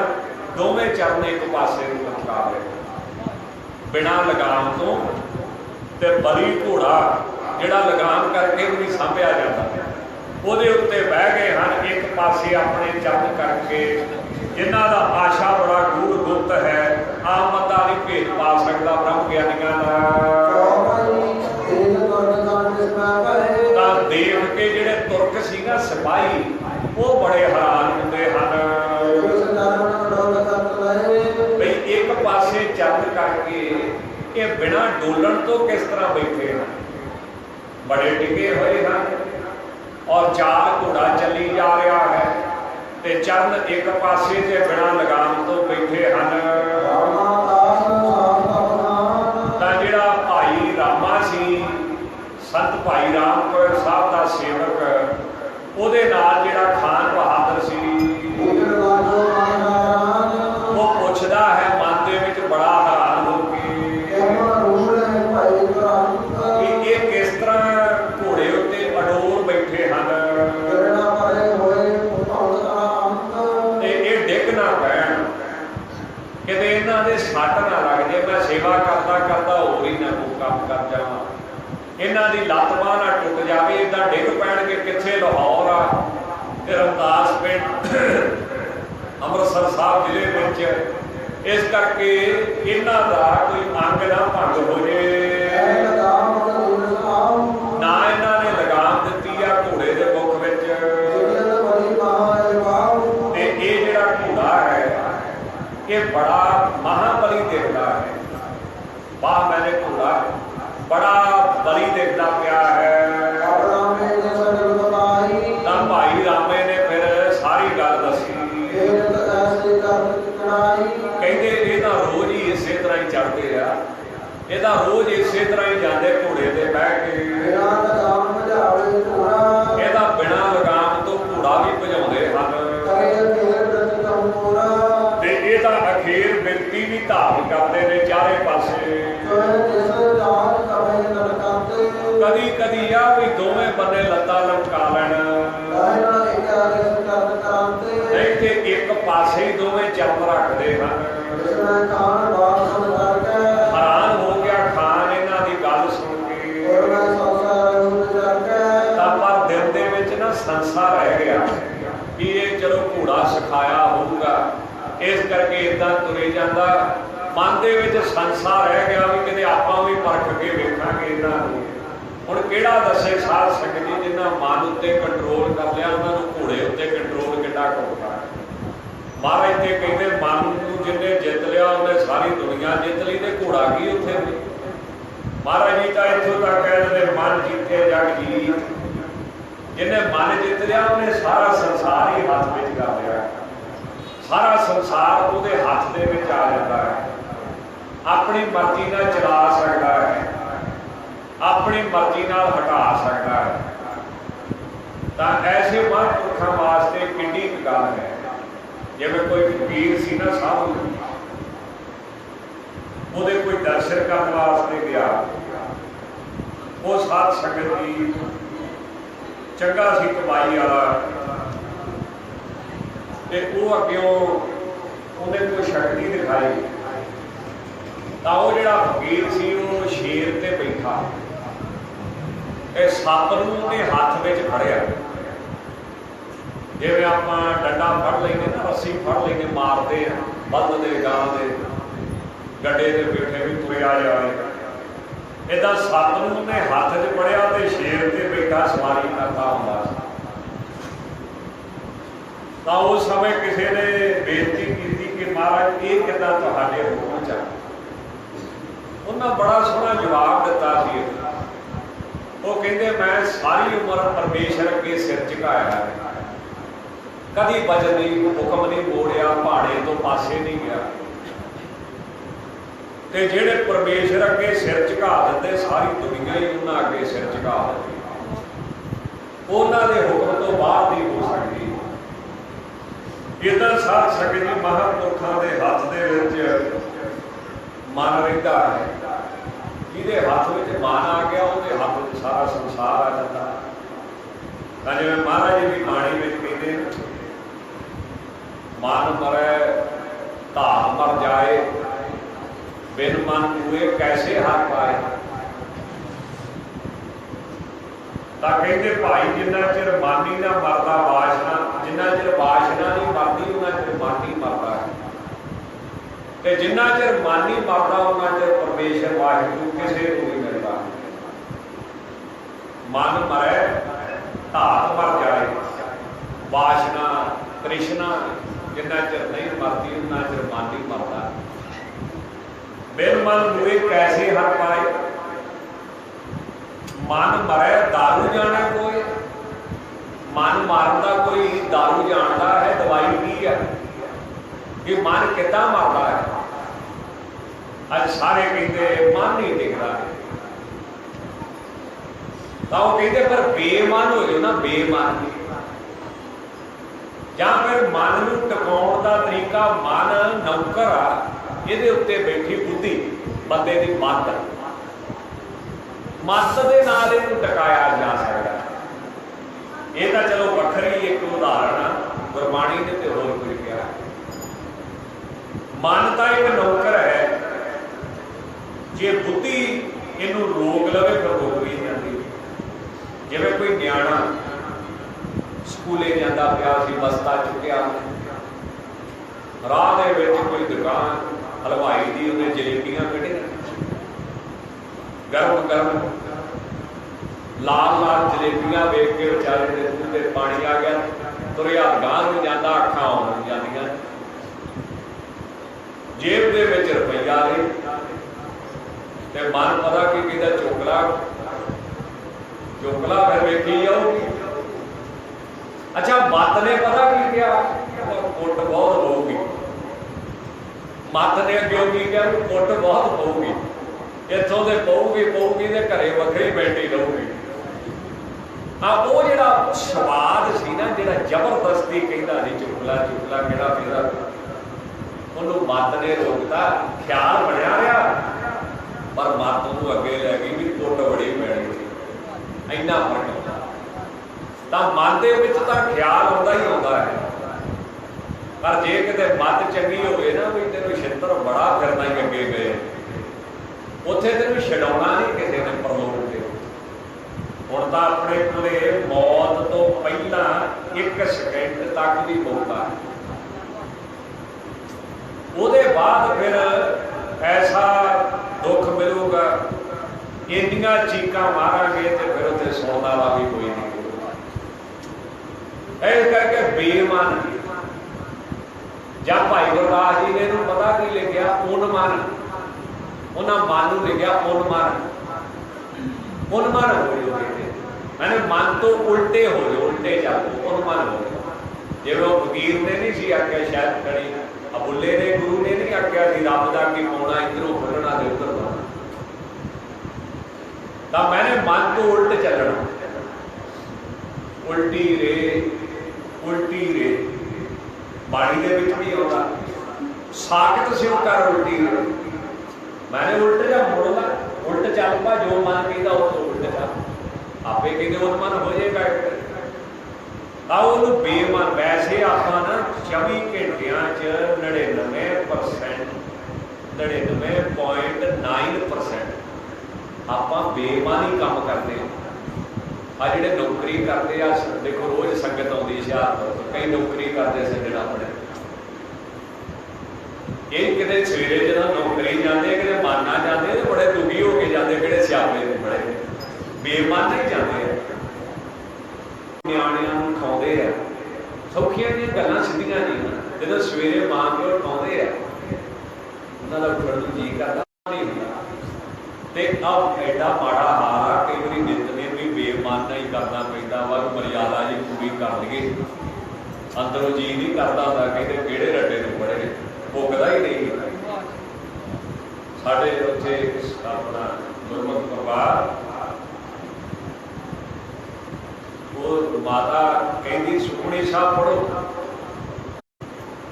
ਦੋਵੇਂ ਚਰਨ ਇੱਕ ਪਾਸੇ ਨੂੰ ਲਟਕਾ ਰਹੇ ਬਿਨਾਂ ਲਗਾਮ ਤੋਂ। ਤੇ ਬਲੀ ਘੋੜਾ ਜਿਹੜਾ ਲਗਾਮ ਕਰਕੇ ਵੀ ਨਹੀਂ ਸਾਂਭਿਆ ਜਾਂਦਾ, ਉਹਦੇ ਉੱਤੇ ਬਹਿ ਗਏ ਹਨ ਇੱਕ ਪਾਸੇ ਆਪਣੇ ਚਰਨ ਕਰਕੇ। ਜਿਨ੍ਹਾਂ ਦਾ ਆਸ਼ਾ ਬੜਾ ਗੂੜ ਗੁਪਤ ਹੈ, ਆਮ ਬੰਦਾ ਨਹੀਂ ਭੇਦ ਪਾ ਸਕਦਾ ਬ੍ਰਹਮ ਗਿਆਨੀਆਂ ਦਾ। ਤਾਂ ਦੇਖ ਕੇ ਜਿਹੜੇ ਤੁਰਕ ਸੀ ਨਾ ਸਿਪਾਹੀ, ਉਹ ਬੜੇ ਹੈਰਾਨ ਹੁੰਦੇ ਹਨ ਬਈ ਇੱਕ ਪਾਸੇ ਚਰਨ ਕਰਕੇ ਇਹ ਬਿਨਾਂ ਡੋਲਣ ਤੋਂ ਕਿਸ ਤਰ੍ਹਾਂ ਬੈਠੇ ਹਨ। ਬੜੇ ਟਿਕੇ ਹੋਏ ਹਨ ਔਰ ਚਾਲ ਘੋੜਾ ਚੱਲੀ ਜਾ ਰਿਹਾ ਹੈ ਤੇ ਚਰਨ ਇੱਕ ਪਾਸੇ ਤੇ ਬਿਨਾਂ ਲਗਾਮ ਤੋਂ ਬੈਠੇ ਹਨ। ਤਾਂ ਜਿਹੜਾ ਭਾਈ ਰਾਮਾ ਸੀ, ਸੰਤ ਭਾਈ ਰਾਮ ਕੋਏ ਸਾਹਿਬ ਦਾ ਸੇਵਕ, ਉਹਦੇ ਨਾਲ ਜਿਹੜਾ ਖਾਨ ਬਹਾਦਰ ਸੀ, ਉਹ ਪੁੱਛਦਾ ਹੈ ਮਨ ਦੇ ਵਿੱਚ ਬੜਾ ਹੈਰਾਨ ਹੋ ਕੇ ਕਿ ਇਹ ਕਿਸ ਤਰ੍ਹਾਂ ਘੋੜੇ ਉੱਤੇ ਅਡੋਲ ਬੈਠੇ ਹਨ ਤੇ ਇਹ ਡਿੱਗ ਨਾ ਪੈਣ, ਕਿਤੇ ਇਹਨਾਂ ਦੇ ਸੱਟ ਨਾ ਲੱਗ ਜੇ, ਮੈਂ ਸੇਵਾ ਕਰਦਾ ਕਰਦਾ ਹੋਰ ਹੀ ਨਾ ਕੋਈ ਕੰਮ ਕਰ ਜਾਵਾਂ, ਇਹਨਾਂ ਦੀ ਲੱਤ ਬਾਂਹ ਨਾ ਟੁੱਟ ਜਾਵੇ, ਇੱਦਾਂ ਡਿੱਗ ਪੈਣਗੇ। ਕਿੱਥੇ ਲਾਹੌਰ ਆ ਤੇ ਰਮਦਾਸ ਪਿੰਡ ਅੰਮ੍ਰਿਤਸਰ ਸਾਹਿਬ ਜ਼ਿਲ੍ਹੇ ਵਿੱਚ, ਇਸ ਕਰਕੇ ਇਹਨਾਂ ਦਾ ਕੋਈ ਅੰਗ ਨਾ ਭੰਗ ਹੋ ਜੇ। ਨਾ ਇਹਨਾਂ ਨੇ ਲਗਾਮ ਦਿੱਤੀ ਆ ਘੋੜੇ ਦੇ ਮੁੱਖ ਵਿੱਚ। ਤੇ ਇਹ ਜਿਹੜਾ ਘੋੜਾ ਹੈ ਇਹ ਬੜਾ ਮਹਾਬਲੀ ਦਿਖਦਾ ਹੈ। ਵਾਹ ਮੈਨੇ ਘੋੜਾ ਬੜਾ ਬਲੀ ਦਿਖਦਾ ਪਿਆ ਹੈ। ਤਾਂ ਭਾਈ ਰਾਮੇ ਨੇ ਫਿਰ ਸਾਰੀ ਗੱਲ ਦੱਸੀ। ਕਹਿੰਦੇ ਇਹ ਤਾਂ ਰੋਜ਼ ਹੀ ਇਸੇ ਤਰ੍ਹਾਂ ਹੀ ਚੜ੍ਹਦੇ ਆ, ਇਹ ਤਾਂ ਰੋਜ਼ ਇਸੇ ਤਰ੍ਹਾਂ ਹੀ ਜਾਂਦੇ ਘੋੜੇ ਤੇ ਬਹਿ ਕੇ, ਇਹ ਤਾਂ ਬਿਨਾਂ ਲਗਾਮ ਤੋਂ ਘੋੜਾ ਵੀ ਭਜਾਉਂਦੇ ਹਨ। ਤੇ ਇਹ ਤਾਂ ਅਖੀਰ ਬਿਰਤੀ ਵੀ ਧਾਰਨ ਕਰਦੇ ਨੇ ਚਾਰੇ ਪਾਸੇ। ਕਦੀ ਕਦੀ ਆ ਵੀ ਦੋਵੇਂ ਬੰਨੇ ਲੱਤਾਂ ਲਮਕਾ ਲੈਣ, ਨਹੀਂ ਤੇ ਇੱਕ ਪਾਸੇ ਹੀ ਦੋਵੇਂ ਚਰਨ ਰੱਖਦੇ ਹਨ। ਹੈਰਾਨ ਹੋ ਗਿਆ ਖਾਨ ਇਹਨਾਂ ਦੀ ਗੱਲ ਸੁਣ ਕੇ। ਤਾਂ ਪਰ ਦਿਲ ਦੇ ਵਿੱਚ ਨਾ ਸੰਸਾ ਰਹਿ ਗਿਆ ਕਿ ਇਹ ਚਲੋ ਘੋੜਾ ਸਿਖਾਇਆ ਹੋਊਗਾ, ਇਸ ਕਰਕੇ ਇਦਾਂ ਤੁਰੇ ਜਾਂਦਾ। ਮਨ ਦੇ ਵਿੱਚ ਸੰਸਾ ਰਹਿ ਗਿਆ ਵੀ ਕਿਤੇ ਆਪਾਂ ਵੀ ਪਰਖ ਕੇ ਵੇਖਾਂਗੇ ਇਹਨਾਂ ਨੂੰ। ਹੁਣ ਕਿਹੜਾ ਦੱਸੇ ਸਾਧ ਸੰਗਤ ਜੀ, ਜਿਨ੍ਹਾਂ ਮਨ ਉੱਤੇ ਕੰਟਰੋਲ ਕਰ ਲਿਆ ਉਹਨਾਂ ਨੂੰ ਘੋੜੇ ਉੱਤੇ ਕੰਟਰੋਲ ਕਿੱਡਾ ਕਰਦਾ। ਮਹਾਰਾਜ ਤੇ ਕਹਿੰਦੇ ਮਨ ਨੂੰ ਜਿੰਨੇ ਜਿੱਤ ਲਿਆ ਉਹਨੇ ਸਾਰੀ ਦੁਨੀਆ ਜਿੱਤ ਲਈ, ਤੇ ਘੋੜਾ ਕੀ ਉੱਥੇ। ਮਹਾਰਾਜ ਜੀ ਤਾਂ ਇੱਥੋਂ ਤੱਕ ਕਹਿੰਦੇ ਮਨ ਜਿੱਤੇ ਜਗ ਜੀਤ। ਜਿਹਨੇ ਮਨ ਜਿੱਤ ਲਿਆ ਉਹਨੇ ਸਾਰਾ ਸੰਸਾਰ ਹੀ ਹੱਥ ਵਿੱਚ ਕਰ ਲਿਆ। ਸਾਰਾ ਸੰਸਾਰ ਉਹਦੇ ਹੱਥ ਦੇ ਵਿੱਚ ਆ ਜਾਂਦਾ ਹੈ। ਆਪਣੀ ਮਰਜ਼ੀ ਨਾਲ ਚਲਾ ਸਕਦਾ ਹੈ, ਆਪਣੀ ਮਰਜ਼ੀ ਨਾਲ ਹਟਾ ਸਕਦਾ ਹੈ। ਤਾਂ ਐਸੇ ਮਹਾਂਪੁਰਖਾਂ ਵਾਸਤੇ ਕਿੰਨੀ ਕੁ ਗੱਲ ਹੈ। ਜਿਵੇਂ ਕੋਈ ਫਕੀਰ ਸੀ ਨਾ ਸਾਧੂ, ਉਹਦੇ ਕੋਈ ਦਰਸ਼ਨ ਕਰਨ ਵਾਸਤੇ ਗਿਆ, ਉਹ ਸਾਧ ਸੰਗਤ ਦੀ ਚੰਗਾ ਸੀ ਕਮਾਈ ਵਾਲਾ, ਤੇ ਉਹ ਅੱਗਿਓਂ ਉਹਨੇ ਕੋਈ ਸ਼ਕਤੀ ਦਿਖਾਈ। ਤਾਂ ਉਹ ਜਿਹੜਾ ਫਕੀਰ ਸੀ ਉਹ ਸ਼ੇਰ ਤੇ ਬੈਠਾ, ਇਹ ਸੱਪ ਨੂੰ ਉਹਨੇ ਹੱਥ ਵਿੱਚ ਫੜਿਆ। ਜਿਵੇਂ ਆਪਾਂ ਡੰਡਾ ਫੜ ਲੈਂਦੇ ਨਾ, ਰੱਸੀ ਫੜ ਲੈਂਦੇ, ਮਾਰਦੇ ਆ ਬਲਦ ਦੇ, ਗਾਂ ਦੇ, गड्डे के पिछे भी तुरिया जाए। इदा सतनूं ने हथ च पड़िया तो शेर ते बैठा सवारी करता हुंदा सी। तो उस समय किसी ने बेनती की कि महाराज ये किदां तुहाडे हुक्म च उन्हें बड़ा सोहना जवाब दिता सी। वो कहते मैं सारी उम्र परमेश्वर अगे सिर झुकाया है, कभी वचन नहीं हुक्म नहीं मोड़िया, पहाड़े तो पासे नहीं गया। तो जेड़े परमेश्वर अगे सिर झुका देते सारी दुनिया ही उन्होंने अगे सिर झुका देती। उन्होंने हुक्म तो बाहर नहीं हो सकती। इधर साध संगत जी महापुरखों के हाथ के मन रहिंदा है, जिहदे हाथ में मन आ गया उहदे हाथ में सारा संसार आ जाता। तो जिवें महाराज जी की बाणी में कहते मन मरै धाम मर जाए, बिन मन हुए कैसे हार पाए। तो कहते भाई जिन्ना चिर मन ही ना मरदा वासना, जिन्ना चिर वासना नहीं मरदी उन्ना चिर मन ही मरदा है। ते जिन्ना चिर मन नहीं मरदा उन्ना चिर परमेश्वर वाहिगुरू किसी को नहीं मिलता। मन मरै धात मर जाए, वासना तृष्णा जिन्ना चिर नहीं मरती उन्ना चिर मन नहीं मरदा। बिन मन हुए कैसे हर पाए। मन मरै दारू जाने कोई, मन मारन का कोई दारू जानता है, दवाई की है कि मन कितना मरता है। अज सारे कहते मन नहीं दिखता। तो वो कहते पर बेमन हो जाओ ना, बेमन या फिर मन को टिकाउण का तरीका मन नौकर आ, ये उत्ते बैठी बुद्धि बंदे की मत, मत के नाल इहनूं टिकाया जा सकता। ये तो चलो वखरी एक उदाहरण गुरबाणी ने तो होर कुछ कहा। मन तो एक नौकर है, जे बुद्धि इनू रोक लवे फिर रोक भी जाती। जिवें कोई न्याणा स्कूले जाता पिया सी, बस्ता चुकिया, राह दे विच कोई दुकान हलवाई की उन्हें जलेबियां कढ़ियां, गरम गरम लाल लाल जलेबियां वेख के बेचारे के मूँह से पानी आ गया। तुरिया गांह में जाता, अखां आउण जांदियां, जेब दे विच रुपया नहीं ते मन पता कि किदा चुकला चुकला फिर वेखी जाऊगी। अच्छा मत ने पता की क्या, कुट बहुत होगी। मत ने अगे की क्या, कुट बहुत पऊगी, इतों से पऊगी पऊगी तो घरे वखरी बैठी रहूगी। हाँ वो जो स्वाद सी ना, जो जबरदस्ती कहता नहीं चुकला चुकला किड़ा फिर उन्होंने मत ने रोकता। ख्याल बनया रहा पर मत उन्होंने अगे लै गई भी कुट बड़ी पैनी थी। इन्ना फर्क होता तो मन के तो ख्याल आता ही आता है। पर जे किते मत चंगी होवे ना भी तेन छित्र बड़ा फिरना ही अगे गए, उत्थे तेन छडाउणा नहीं किसी ने परलोक के। हुण तां अपने कोले मौत तो पहला एक सेकंड तक भी मौका है, उहदे बाद फिर ऐसा दुख मिलूगा, इन्नियां चीकां मारांगे तो फिर उत्थे सुणन वाला भी कोई नहीं। इस करके बेईमान ਜਾਂ भाई गुरदास जी ने इन्हूं पता की लिखिया, उन्मन, उन्हें मन को लिखिया उन्मन, उन्मन हो जाओ। मैंने मन तो उल्टे हो जाओ, उल्टे जाओ, उन्मन हो जाओ। जिवें वो फकीर ने नहीं सी आख्या, शायद कड़ी अबुले ने गुरु ने नहीं आख्या कि रब का की पाउणा इधरों खुलना दे उधर पाउणा, तो मैंने मन तो उल्ट चलना। उल्टी रे उल्टी रे बाणी के विच भी आता, साकत सिउ कर उल्टी रे। मैंने उल्ट जा मुड़ना, उल्ट चल पा, जो मन कहता उस उल्ट चल, आपे कहते उन्मन हो जाएगा। तो बेमन वैसे आप ना 24 घंटिया 99% 99.9% आप बेईमानी काम करते हैं। आ जिहड़े नौकरी करते आ, देखो रोज संगत आउंदी हुशियारपुर, कई नौकरी करते सज्जन अपने, ये किते सवेरे जो नौकरी जाते कि माना जाते तो बड़े दुखी होके जाते कि सियापे बड़े बेमान ही जाते नियाणियां खाते हैं सौखिया जी गल्लां सीधियां नहीं जो सवेरे मां प्यो खाते हैं उन्होंने उठण नूं जी करता नहीं होंदा ते अब एडा माड़ा हाल आ कई बारी नित भी बेमाना ही करना पैंदा वा मर्यादा जी पूरी कर लईए अंदरों जी नहीं करता होंदा कहते किहड़े रट्टे नूं पढ़े भुगदा ही नहीं साढ़े उत्थे अपना गुरमुख परिवार वो माता कहती सुखमनी साहब पढ़ो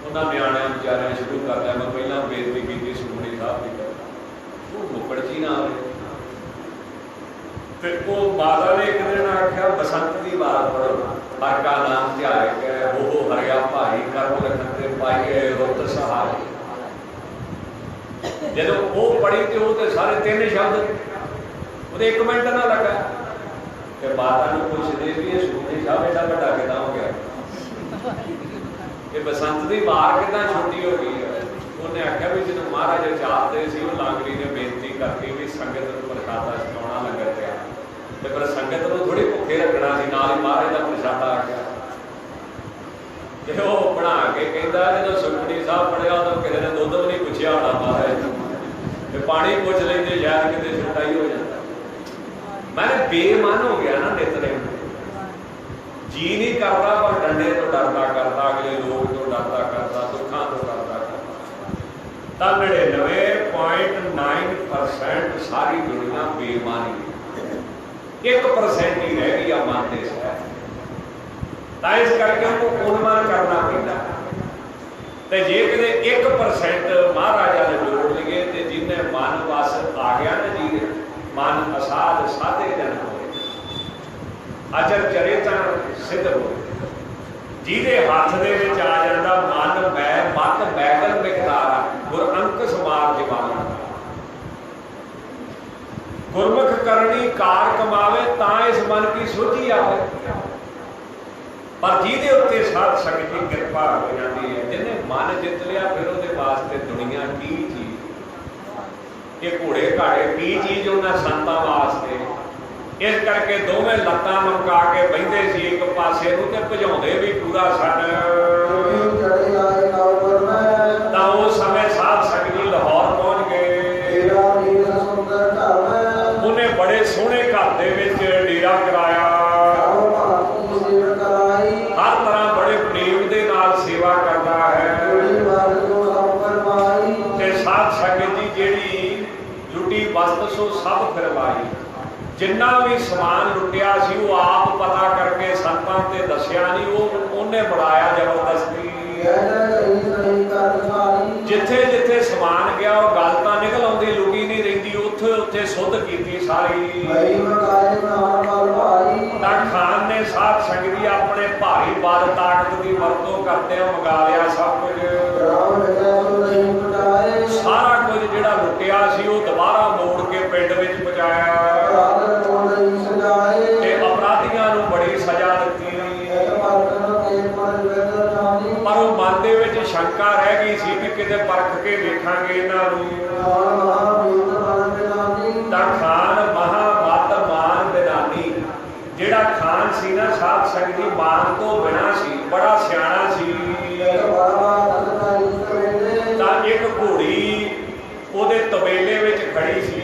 उन्होंने न्याणियां बेचारियां शुरू कर दिया मैं पहला बेनती की सुखमनी साहब की वो मुकड़ ची ना आए फिर वो माता ने एक दिन आख्या बसंत की वार पढ़ो हर का नाम ध्याय के हो हरिया भाई कर्म रखते पाइए रुत सहाय जो वो पढ़ी तो वो सारे तीन शब्द वो एक मिनट ना लगा कि माता ने पूछते भी ये सुखमनी साहब एडा बड़ा किदा हो गया ये बसंत की वार किदा छोटी हो गई है उन्हें आख्या भी जो महाराजा चाहते सी लांगरी ने बेनती करके भी संगत को प्रसादा छकाउणा लंगर पिया तो फिर संगत को थोड़ी भुखे रखना सी नाल ही महाराज का प्रसादा आ गया वो बना के कहता जो सुखमनी साहब पढ़िया तो किसी ने दुध भी नहीं पूछया होना महाराज पानी पूछ लेंगे शायद कितने छुट्टा ही हो जाता मैंने बेमन हो गया ना नेतरे जी नहीं करता पर डंडे तो डरता करता अगले लोग तो डरता करता दुखा तो डरता करता 99.9% सारी दुनिया बेमानी 1% ही रह गई मानते तो इस करके उनको उन्मान करना पैदा तो जे कि 1% महाराजा ने जोड़ लिए तो जिन्हें मन वस आ गया ना जी मन असाध साधे जन हो अजर चरित सिद्ध हो जिहदे हथ दे विच आ जाता मन मै मत मैगल मिकदारा गुर अंक समार जवाना गुरमुख करनी कार कमावे ता इस मन की सोची आवे पर जिहदे उत्ते साध संगत की कृपा हो जाती है जिन्हें मन जित लिया फिर उसके वास्ते दुनिया की चीज ये घोड़े घाड़े की चीज उन्हें संतां वास्ते इस करके दोवें लत्तां मुका के बहिंदे सी एक पासे नूं ते भजाउंदे भी पूरा छड्ड तां उस समय साध संगत जी लाहौर पहुंच गए उन्हें बड़े सोहणे घर दे विच डेरा कराया हर तरह बड़े प्रेम के नाल सेवा करता है ते साध संगत जी जिहड़ी लुटी वस्त सो सब फिरवाई जिन्ना भी समान लुटिया सी वो आप पता करके संतां ते दसिया नहीं वो उन्हें बुलाया जबरदस्ती जिथे जिथे समान गया वो गल तां निकल आउंदी लुकी नहीं रहिंदी उत्थे उत्थे सुध कीती सारी तां खान ने साध संगत जी अपने भारी बल ताकत की वरतों करते मंगा लिया सब कुछ सारा कुछ जिहड़ा लुटिया सी वो दोबारा मोड़ के पिंड विच पहुंचाया ते अपराधियां नूं बड़ी सजा दित्ती पर वो मन दे विच शंका रह गई सी कि किते परख के वेखांगे इन्हां नूं तां खान महामत मान बिनानी जिहड़ा खान सी ना साध संगत जी मान तो बिना सी बड़ा सियाणा सी तां एक घोड़ी ਉਹਦੇ तबेले विच खड़ी सी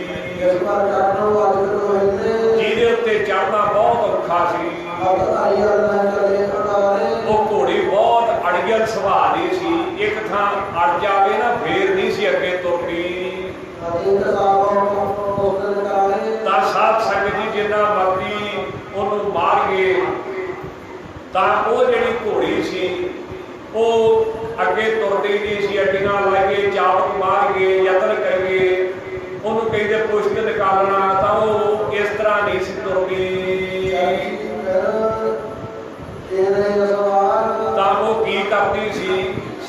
ਜਿਹਦੇ ਉੱਤੇ ਚੜ੍ਹਨਾ ਬਹੁਤ ਔਖਾ ਸੀ ਉਹ ਘੋੜੀ ਬਹੁਤ ਅੜੀਅਲ ਸੁਭਾਅ ਦੀ ਸੀ ਇੱਕ ਥਾਂ ਅੜ ਜਾਵੇ ਨਾ ਫੇਰ ਨਹੀਂ ਸੀ ਅੱਗੇ ਤੁਰਦੀ ਤਾਂ ਸਾਧ ਸੰਗਤ ਜੀ ਜਿੰਨਾ ਮਰਜ਼ੀ ਉਹਨੂੰ ਮਾਰ ਗਏ ਤਾਂ ਉਹ ਜਿਹੜੀ ਘੋੜੀ ਸੀ ਉਹ ਅੱਗੇ ਤੁਰਦੀ ਨਹੀਂ ਸੀ ਅੱਡੀਆਂ ਲਾਈਏ ਚਾਬਕ ਮਾਰ ਗਏ ਯਤਨ ਕਰੀਏ ਉਹਨੂੰ ਕਹਿੰਦੇ ਪੁਸ਼ਕ ਨਿਕਾਲਣਾ ਤਾਂ ਉਹ ਇਸ ਤਰ੍ਹਾਂ ਨਹੀਂ ਸੀ ਤੁਰਦੀ ਤਾਂ ਉਹ ਕੀ ਕਰਦੀ ਸੀ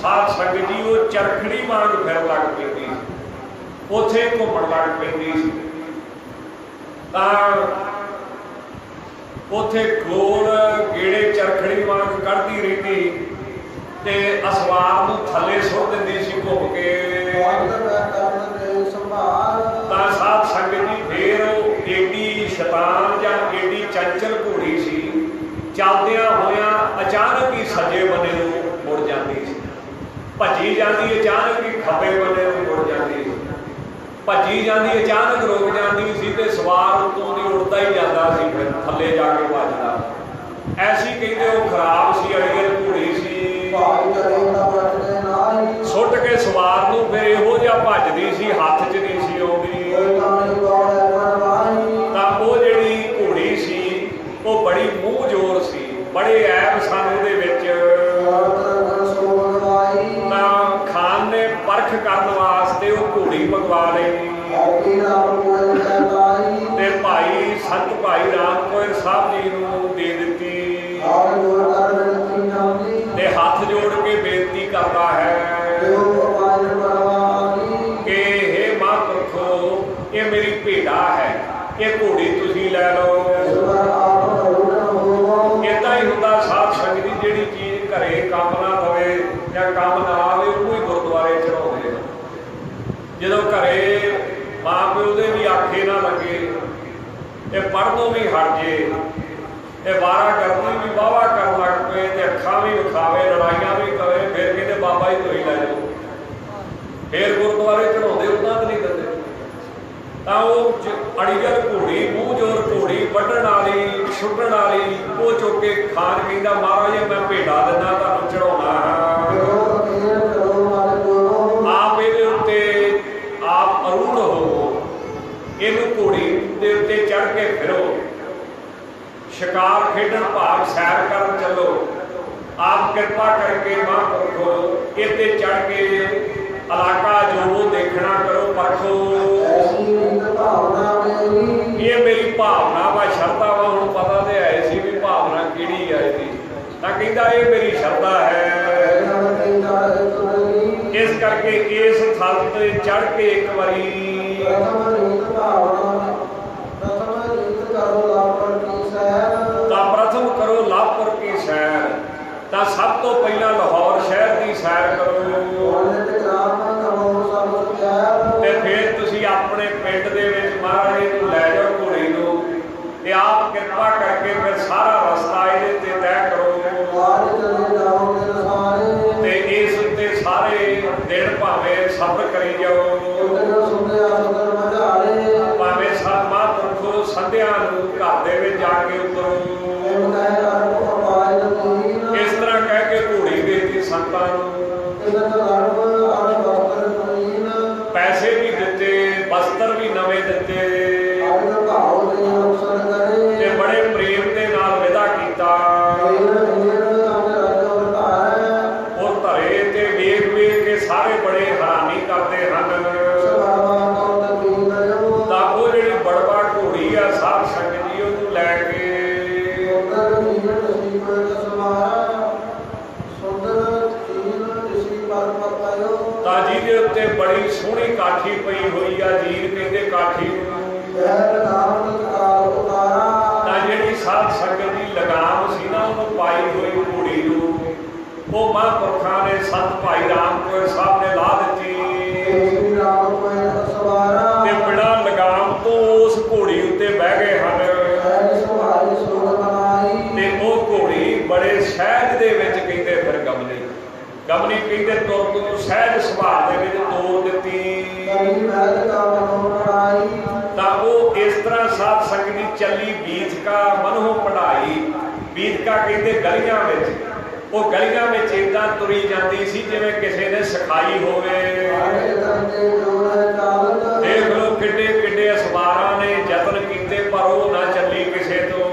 ਸਾਧ ਸੰਗਤ ਜੀ ਉਹ ਚਰਖੜੀ ਵਾਂਗ ਫਿਰ ਲੱਗ ਪੈਂਦੀ ਉੱਥੇ ਘੁੰਮਣ ਲੱਗ ਪੈਂਦੀ ਸੀ ਤਾਂ ਉੱਥੇ ਗੋਲ ਗੇੜੇ ਚਰਖੜੀ ਵਾਂਗ ਕੱਢਦੀ ਰਹਿੰਦੀ ਤੇ ਅਸਵਾਰ ਨੂੰ ਥੱਲੇ ਸੁੱਟ ਦਿੰਦੀ ਸੀ ਘੁੰਮ ਕੇ ਤਾਂ ਸਾਧ ਸੰਗਤ ਜੀ ਫੇਰ ਉਹ ਏਡੀ ਸ਼ੈਤਾਨ ਜਾਂ ਏਡੀ ਚੰਚਲ ਘੋੜੀ ਸੀ, ਚੱਲਦਿਆਂ ਹੋਇਆਂ ਅਚਾਨਕ ਹੀ ਸੱਜੇ ਬੰਨੇ ਨੂੰ ਮੁੜ ਜਾਂਦੀ ਸੀ, ਭੱਜੀ ਜਾਂਦੀ ਅਚਾਨਕ ਹੀ ਖੱਬੇ ਬੰਨੇ ਨੂੰ ਮੁੜ ਜਾਂਦੀ ਸੀ, ਭੱਜੀ ਜਾਂਦੀ ਅਚਾਨਕ ਰੁਕ ਜਾਂਦੀ ਸੀ ਤੇ ਸਵਾਰ ਉੱਤੋਂ ਦੀ ਉੜਦਾ ਹੀ ਜਾਂਦਾ ਸੀ, ਫਿਰ ਥੱਲੇ ਜਾ ਕੇ ਵੱਜਦਾ। ਐਸੀ ਕਹਿੰਦੇ ਉਹ ਖਰਾਬ ਸੀ, ਅੜੀਅਲ ਘੋੜੀ ਸੀ, ਸੁੱਟ ਕੇ ਸਵਾਰ ਨੂੰ ਫਿਰ ਇਹੋ ਜਿਹਾ ਭੱਜਦੀ ਸੀ, ਹੱਥ 'ਚ ਨਹੀਂ ਸੀ ਆਉਂਦੀ। ਤਾਂ ਉਹ ਜਿਹੜੀ ਘੋੜੀ ਸੀ ਉਹ ਬੜੀ ਮੂੰਹ ਜ਼ੋਰ ਸੀ, ਬੜੇ ਐਬ ਸਨ ਉਹਦੇ ਵਿੱਚ। ਤਾਂ ਖਾਨ ਨੇ ਪਰਖ ਕਰਨ ਵਾਸਤੇ ਉਹ ਘੋੜੀ ਮੰਗਵਾ ਲਈ ਤੇ ਭਾਈ ਸੰਤ ਭਾਈ ਰਾਮ ਕੋਇਰ ਸਾਹਿਬ ਜੀ ਨੂੰ ਦੇ ਦਿੱਤੀ ਤੇ ਹੱਥ ਜੋੜ ਕੇ ਬੇਨਤੀ ਕਰਦਾ ਹੈ ਕਿ ਹੇ ਮਹਾਂਪੁਰਖੋ, ਇਹ ਮੇਰੀ ਭੇਡਾ ਹੈ, ਇਹ ਘੋੜੀ ਤੁਸੀਂ ਲੈ ਲਓ। ਏਦਾਂ ਹੀ ਹੁੰਦਾ ਸਾਧ ਸੰਗਤ ਦੀ, ਜਿਹੜੀ ਚੀਜ਼ ਘਰੇ ਕੰਮ ਨਾ ਦਵੇ ਜਾਂ ਕੰਮ ਨਾ ਆਵੇ ਉਹ ਹੀ ਗੁਰਦੁਆਰੇ ਚੜਾਉਂਦੇ। ਜਦੋਂ ਘਰੇ ਮਾਂ ਪਿਓ ਦੇ ਵੀ ਆਖੇ ਨਾ ਲੱਗੇ, ਇਹ ਪੜ੍ਹਨੋਂ ਵੀ ਹਟ ਜੇ, ਇਹ ਵਾਰਾਗਰਦੀ ਵੀ ਵਾਹਵਾ ਕਰਨ ਲੱਗ ਪਏ ਤੇ ਅੱਖਾਂ ਵੀ ਵਿਖਾਵੇ, ਲੜਾਈਆਂ ਵੀ ਕਰੇ, ਫਿਰ ਕਹਿੰਦੇ ਬਾਬਾ ਜੀ ਤੁਸੀਂ ਲੈ ਜਾਓ, ਫਿਰ ਗੁਰਦੁਆਰੇ ਚੜਾਉਂਦੇ, ਉਹਨਾਂ ਤੇ ਨਹੀਂ ਦਿੰਦੇ। ਤਾਂ ਉਹ ਅੜੀਅਲ ਘੋੜੀ, ਮੂੰਹ ਜ਼ੋਰ ਘੋੜੀ, ਵੱਢਣ ਵਾਲੀ, ਸੁੱਟਣ ਵਾਲੀ, ਉਹ ਚੁੱਕ ਕੇ ਖਾਨ ਕਹਿੰਦਾ ਮਹਾਰਾਜ ਮੈਂ ਭੇਡਾ ਦਿੰਦਾ ਤੁਹਾਨੂੰ ਚੜਾਉਣਾ ਹੈ। ਆਪ ਇਹਦੇ ਉੱਤੇ ਆਪ ਅਰੂੜ ਹੋਵੋ, ਇਹਨੂੰ ਘੋੜੀ ਦੇ ਉੱਤੇ ਚੜ੍ਹ ਕੇ ਫਿਰੋ, ਸ਼ਿਕਾਰ ਖੇਡਣ, ਭਾਗ ਸੈਰ ਕਰਨ ਚੱਲੋ। ਆਪ ਕਿਰਪਾ ਕਰਕੇ ਮਹਾਂਪੁਰਖੋ ਇਹਤੇ ਚੜ੍ਹ ਕੇ ਇਲਾਕਾ ਜੋ ਦੇਖਣਾ ਕਰੋ, ਪਰਖੋ। ਇਹ ਮੇਰੀ ਭਾਵਨਾ ਵਾ, ਸ਼ਰਧਾ ਵਾ। ਹੁਣ ਪਤਾ ਤੇ ਆਏ ਸੀ ਵੀ ਭਾਵਨਾ ਕਿਹੜੀ ਆ ਇਹਦੀ, ਤਾਂ ਕਹਿੰਦਾ ਇਹ ਮੇਰੀ ਸ਼ਰਧਾ ਹੈ। ਇਸ ਕਰਕੇ ਇਸ ਥਲ ਤੇ ਚੜ੍ਹ ਕੇ ਇੱਕ ਵਾਰੀ ਤਾਂ ਪ੍ਰਥਮ ਕਰੋ ਲਾਹਪੁਰ ਕੀ ਸੈਰ। ਤਾਂ ਸਭ ਤੋਂ ਪਹਿਲਾਂ ਲਾਹੌਰ ਸ਼ਹਿਰ ਦੀ ਸੈਰ ਕਰੋ ਤੇ ਫਿਰ ਤੁਸੀਂ ਆਪਣੇ ਪਿੰਡ ਦੇ ਵਿੱਚ ਮਹਾਰਾਜ ਨੂੰ ਲੈ ਜਾਓ ਘੋੜੀ ਨੂੰ, ਤੇ ਆਪ ਕਿਰਪਾ ਕਰਕੇ ਫਿਰ ਸਾਰਾ ਰਸਤਾ ਇਹਦੇ ਤੇ ਤੈਅ ਕਰੋ ਤੇ ਇਸ ਉੱਤੇ ਸਾਰੇ ਦਿਨ ਭਾਵੇਂ ਸਬਰ ਕਰੀ ਜਾਓ, ਭਾਵੇਂ ਸਭ ਮਹਾਂਪੁਰਖੋ ਸੰਧਿਆ ਨੂੰ ਘਰ ਦੇ ਵਿੱਚ ਜਾ ਕੇ ਉਤਰੋ। ਇਸ ਤਰ੍ਹਾਂ ਕਹਿ ਕੇ ਘੋੜੀ ਦੇਤੀ ਸੰਤਾਂ ਨੂੰ, ਪੈਸੇ ਵੀ ਦਿੱਤੇ, ਬਸਤਰ ਵੀ ਨਵੇਂ ਦਿੱਤੇ ਤੇ ਬੜੇ ਪ੍ਰੇਮ ਦੇ ਨਾਲ ਵਿਦਾ ਕੀਤਾ। ਉਹ ਧਰੇ ਤੇ ਵੇਖ ਵੇਖ ਕੇ ਸਾਰੇ ਬੜੇ ਹੈਰਾਨੀ ਕਰਦੇ ਹਨ। ਤਾਂ ਉਹ ਜਿਹੜੀ ਬੜਵਾ ਘੋੜੀ ਆ ਸਾਧ ਸੰਗਤ ਜੀ, ਉਹਨੂੰ ਲੈ ਕੇ ਤਾਂ ਜਿਹਦੇ ਉੱਤੇ ਬੜੀ ਸੋਹਣੀ ਕਾਠੀ ਪਈ ਹੋਈ ਆ, ਜੀਰ ਕਹਿੰਦੇ ਕਾਠੀ ਨੂੰ। ਤਾਂ ਜਿਹੜੀ ਸਾਧ ਸੰਗਤ ਦੀ ਲਗਾਮ ਸੀ ਨਾ ਉਹਨੂੰ ਪਾਈ ਹੋਈ ਘੋੜੀ ਨੂੰ, ਉਹ ਮਹਾਂਪੁਰਖਾਂ ਨੇ ਸੰਤ ਭਾਈ ਰਾਮ ਕੋਇਰ ਸਾਹਿਬ ਨੇ ਲਾ ਦਿੱਤੀ ਤੇ ਬਿਨਾਂ ਲਗਾਮ ਤੋਂ ਉਸ ਘੋੜੀ ਉੱਤੇ ਬਹਿ ਗਏ ਹਨ। ਤੇ ਉਹ ਘੋੜੀ ਬੜੇ ਸਹਿਜ ਦੇ ਵਿੱਚ ਕਹਿੰਦੇ ਫਿਰ ਗਮਨੀ ਕਹਿੰਦੇ ਤੁਰਕ ਨੂੰ ਸਹਿਜ ਸੁਭਾਅ ਦੇ ਵਿੱਚ ਤੋਰ ਦਿੱਤੀ। ਤਾਂ ਉਹ ਇਸ ਤਰ੍ਹਾਂ ਸਾਧ ਸੰਗਤ ਦੀ ਚੱਲੀ ਬੀਜਕਾ ਮਨੋਂ ਪੜਾਈ। ਬੀਜਕਾ ਕਹਿੰਦੇ ਗਲੀਆਂ ਵਿੱਚ, ਉਹ ਗਲੀਆਂ ਵਿੱਚ ਏਦਾਂ ਤੁਰੀ ਜਾਂਦੀ ਸੀ ਜਿਵੇਂ ਕਿਸੇ ਨੇ ਸਿਖਾਈ ਹੋਵੇ। ਦੇਖ ਲਓ ਕਿੱਡੇ ਕਿੱਡੇ ਅਸਵਾਰਾਂ ਨੇ ਯਤਨ ਕੀਤੇ ਪਰ ਉਹ ਨਾ ਚੱਲੀ ਕਿਸੇ ਤੋਂ।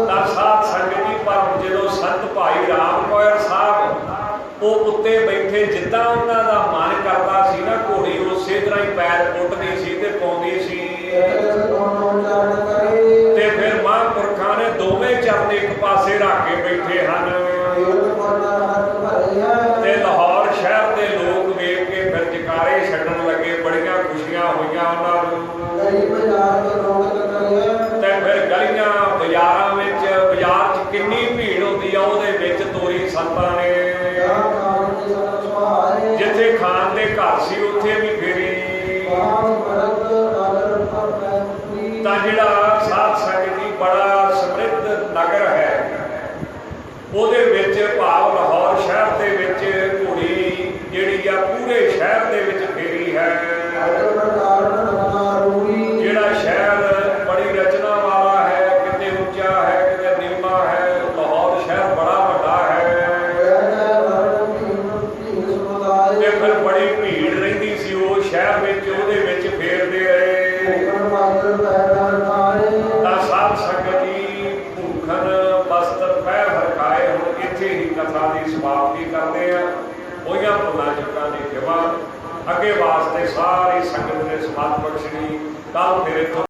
ਤਾਂ ਸਾਧ ਸੰਗਤ ਜੀ, ਪਰ ਜਦੋਂ ਸੰਤ ਭਾਈ ਰਾਮ ਕੋਇਰ ਸਾਹਿਬ ਉਹ ਉੱਤੇ ਬੈਠੇ, ਜਿੱਦਾਂ ਉਹਨਾਂ ਦਾ ਮਨ ਕਰਦਾ ਸੀ ਨਾ, ਘੋੜੀ ਉਸੇ ਤਰ੍ਹਾਂ ਹੀ ਪੈਰ ਪੁੱਟਦੀ ਸੀ ਤੇ ਪਾਉਂਦੀ ਸੀ। ਤੇ ਫਿਰ ਮਹਾਂਪੁਰਖਾਂ ਨੇ ਦੋਵੇਂ ਚਰਨ ਇੱਕ ਪਾਸੇ ਰੱਖ ਕੇ ਬੈਠੇ ਹਨ ਤੇ ਲਾਹੌਰ ਸ਼ਹਿਰ ਦੇ ਲੋਕ ਵੇਖ ਕੇ ਫਿਰ ਜਕਾਰੇ ਛੱਡਣ ਲੱਗੇ। ਬੜੀਆਂ ਖੁਸ਼ੀਆਂ ਹੋਈਆਂ ਉਹਨਾਂ ਨੂੰ। ਤੇ ਫਿਰ ਗਲੀਆਂ ਬਾਜ਼ਾਰਾਂ ਵਿੱਚ, ਬਾਜ਼ਾਰ 'ਚ ਕਿੰਨੀ ਭੀੜ ਹੁੰਦੀ ਆ, ਉਹਦੇ ਵਿੱਚ ਤੋਰੀ ਸੰਤਾਂ ਨੇ। ਜਿਹੜਾ ਸਾਧ ਸੰਗਤ ਜੀ ਬੜਾ ਸਮਰਿੱਧ ਨਗਰ ਹੈ, ਉਹਦੇ ਵਿੱਚ ਭਾਵ ਲਾਹੌਰ ਸ਼ਹਿਰ ਦੇ ਵਿੱਚ ਘੋੜੀ ਜਿਹੜੀ ਆ ਪੂਰੇ ਸ਼ਹਿਰ ਦੇ ਵਿੱਚ ਫੇਰੀ ਹੈ। ਜਿਹੜਾ ਸ਼ਹਿਰ ਬੜੀ ਰਚਨਾ ਵਾਲਾ ਹੈ, ਕਿਤੇ ਉੱਚਾ ਹੈ ਕਿਤੇ ਨੀਵਾਂ ਹੈ। ਲਾਹੌਰ ਸ਼ਹਿਰ ਬੜਾ ਵੱਡਾ ਹੈ ਤੇ ਫਿਰ ਬੜੀ ਭੀੜ ਰਹਿੰਦੀ ਸੀ ਉਹ ਸ਼ਹਿਰ ਵਿੱਚ, ਉਹਦੇ ਵਿੱਚ ਫੇਰਦੇ ਰਹੇ। ਤਾਂ ਸਾਧ ਸੰਗਤ ਜੀ ਭੁੱਖਣ ਬਸਤਰ ਪੈਰ ਹਰਕਾਏ। ਹੁਣ ਇੱਥੇ ਹੀ ਕਥਾ ਦੀ ਸਮਾਪਤੀ ਕਰਦੇ ਆ। ਹੋਈਆਂ ਭੁੱਲਾਂ ਚੁੱਕਾਂ ਦੀ ਖਿਮਾ, ਅੱਗੇ ਵਾਸਤੇ ਸਾਰੀ ਸੰਗਤ ਦੇ ਸਮਤ ਬਖਸ਼ਣੀ। ਕੱਲ੍ਹ ਫਿਰ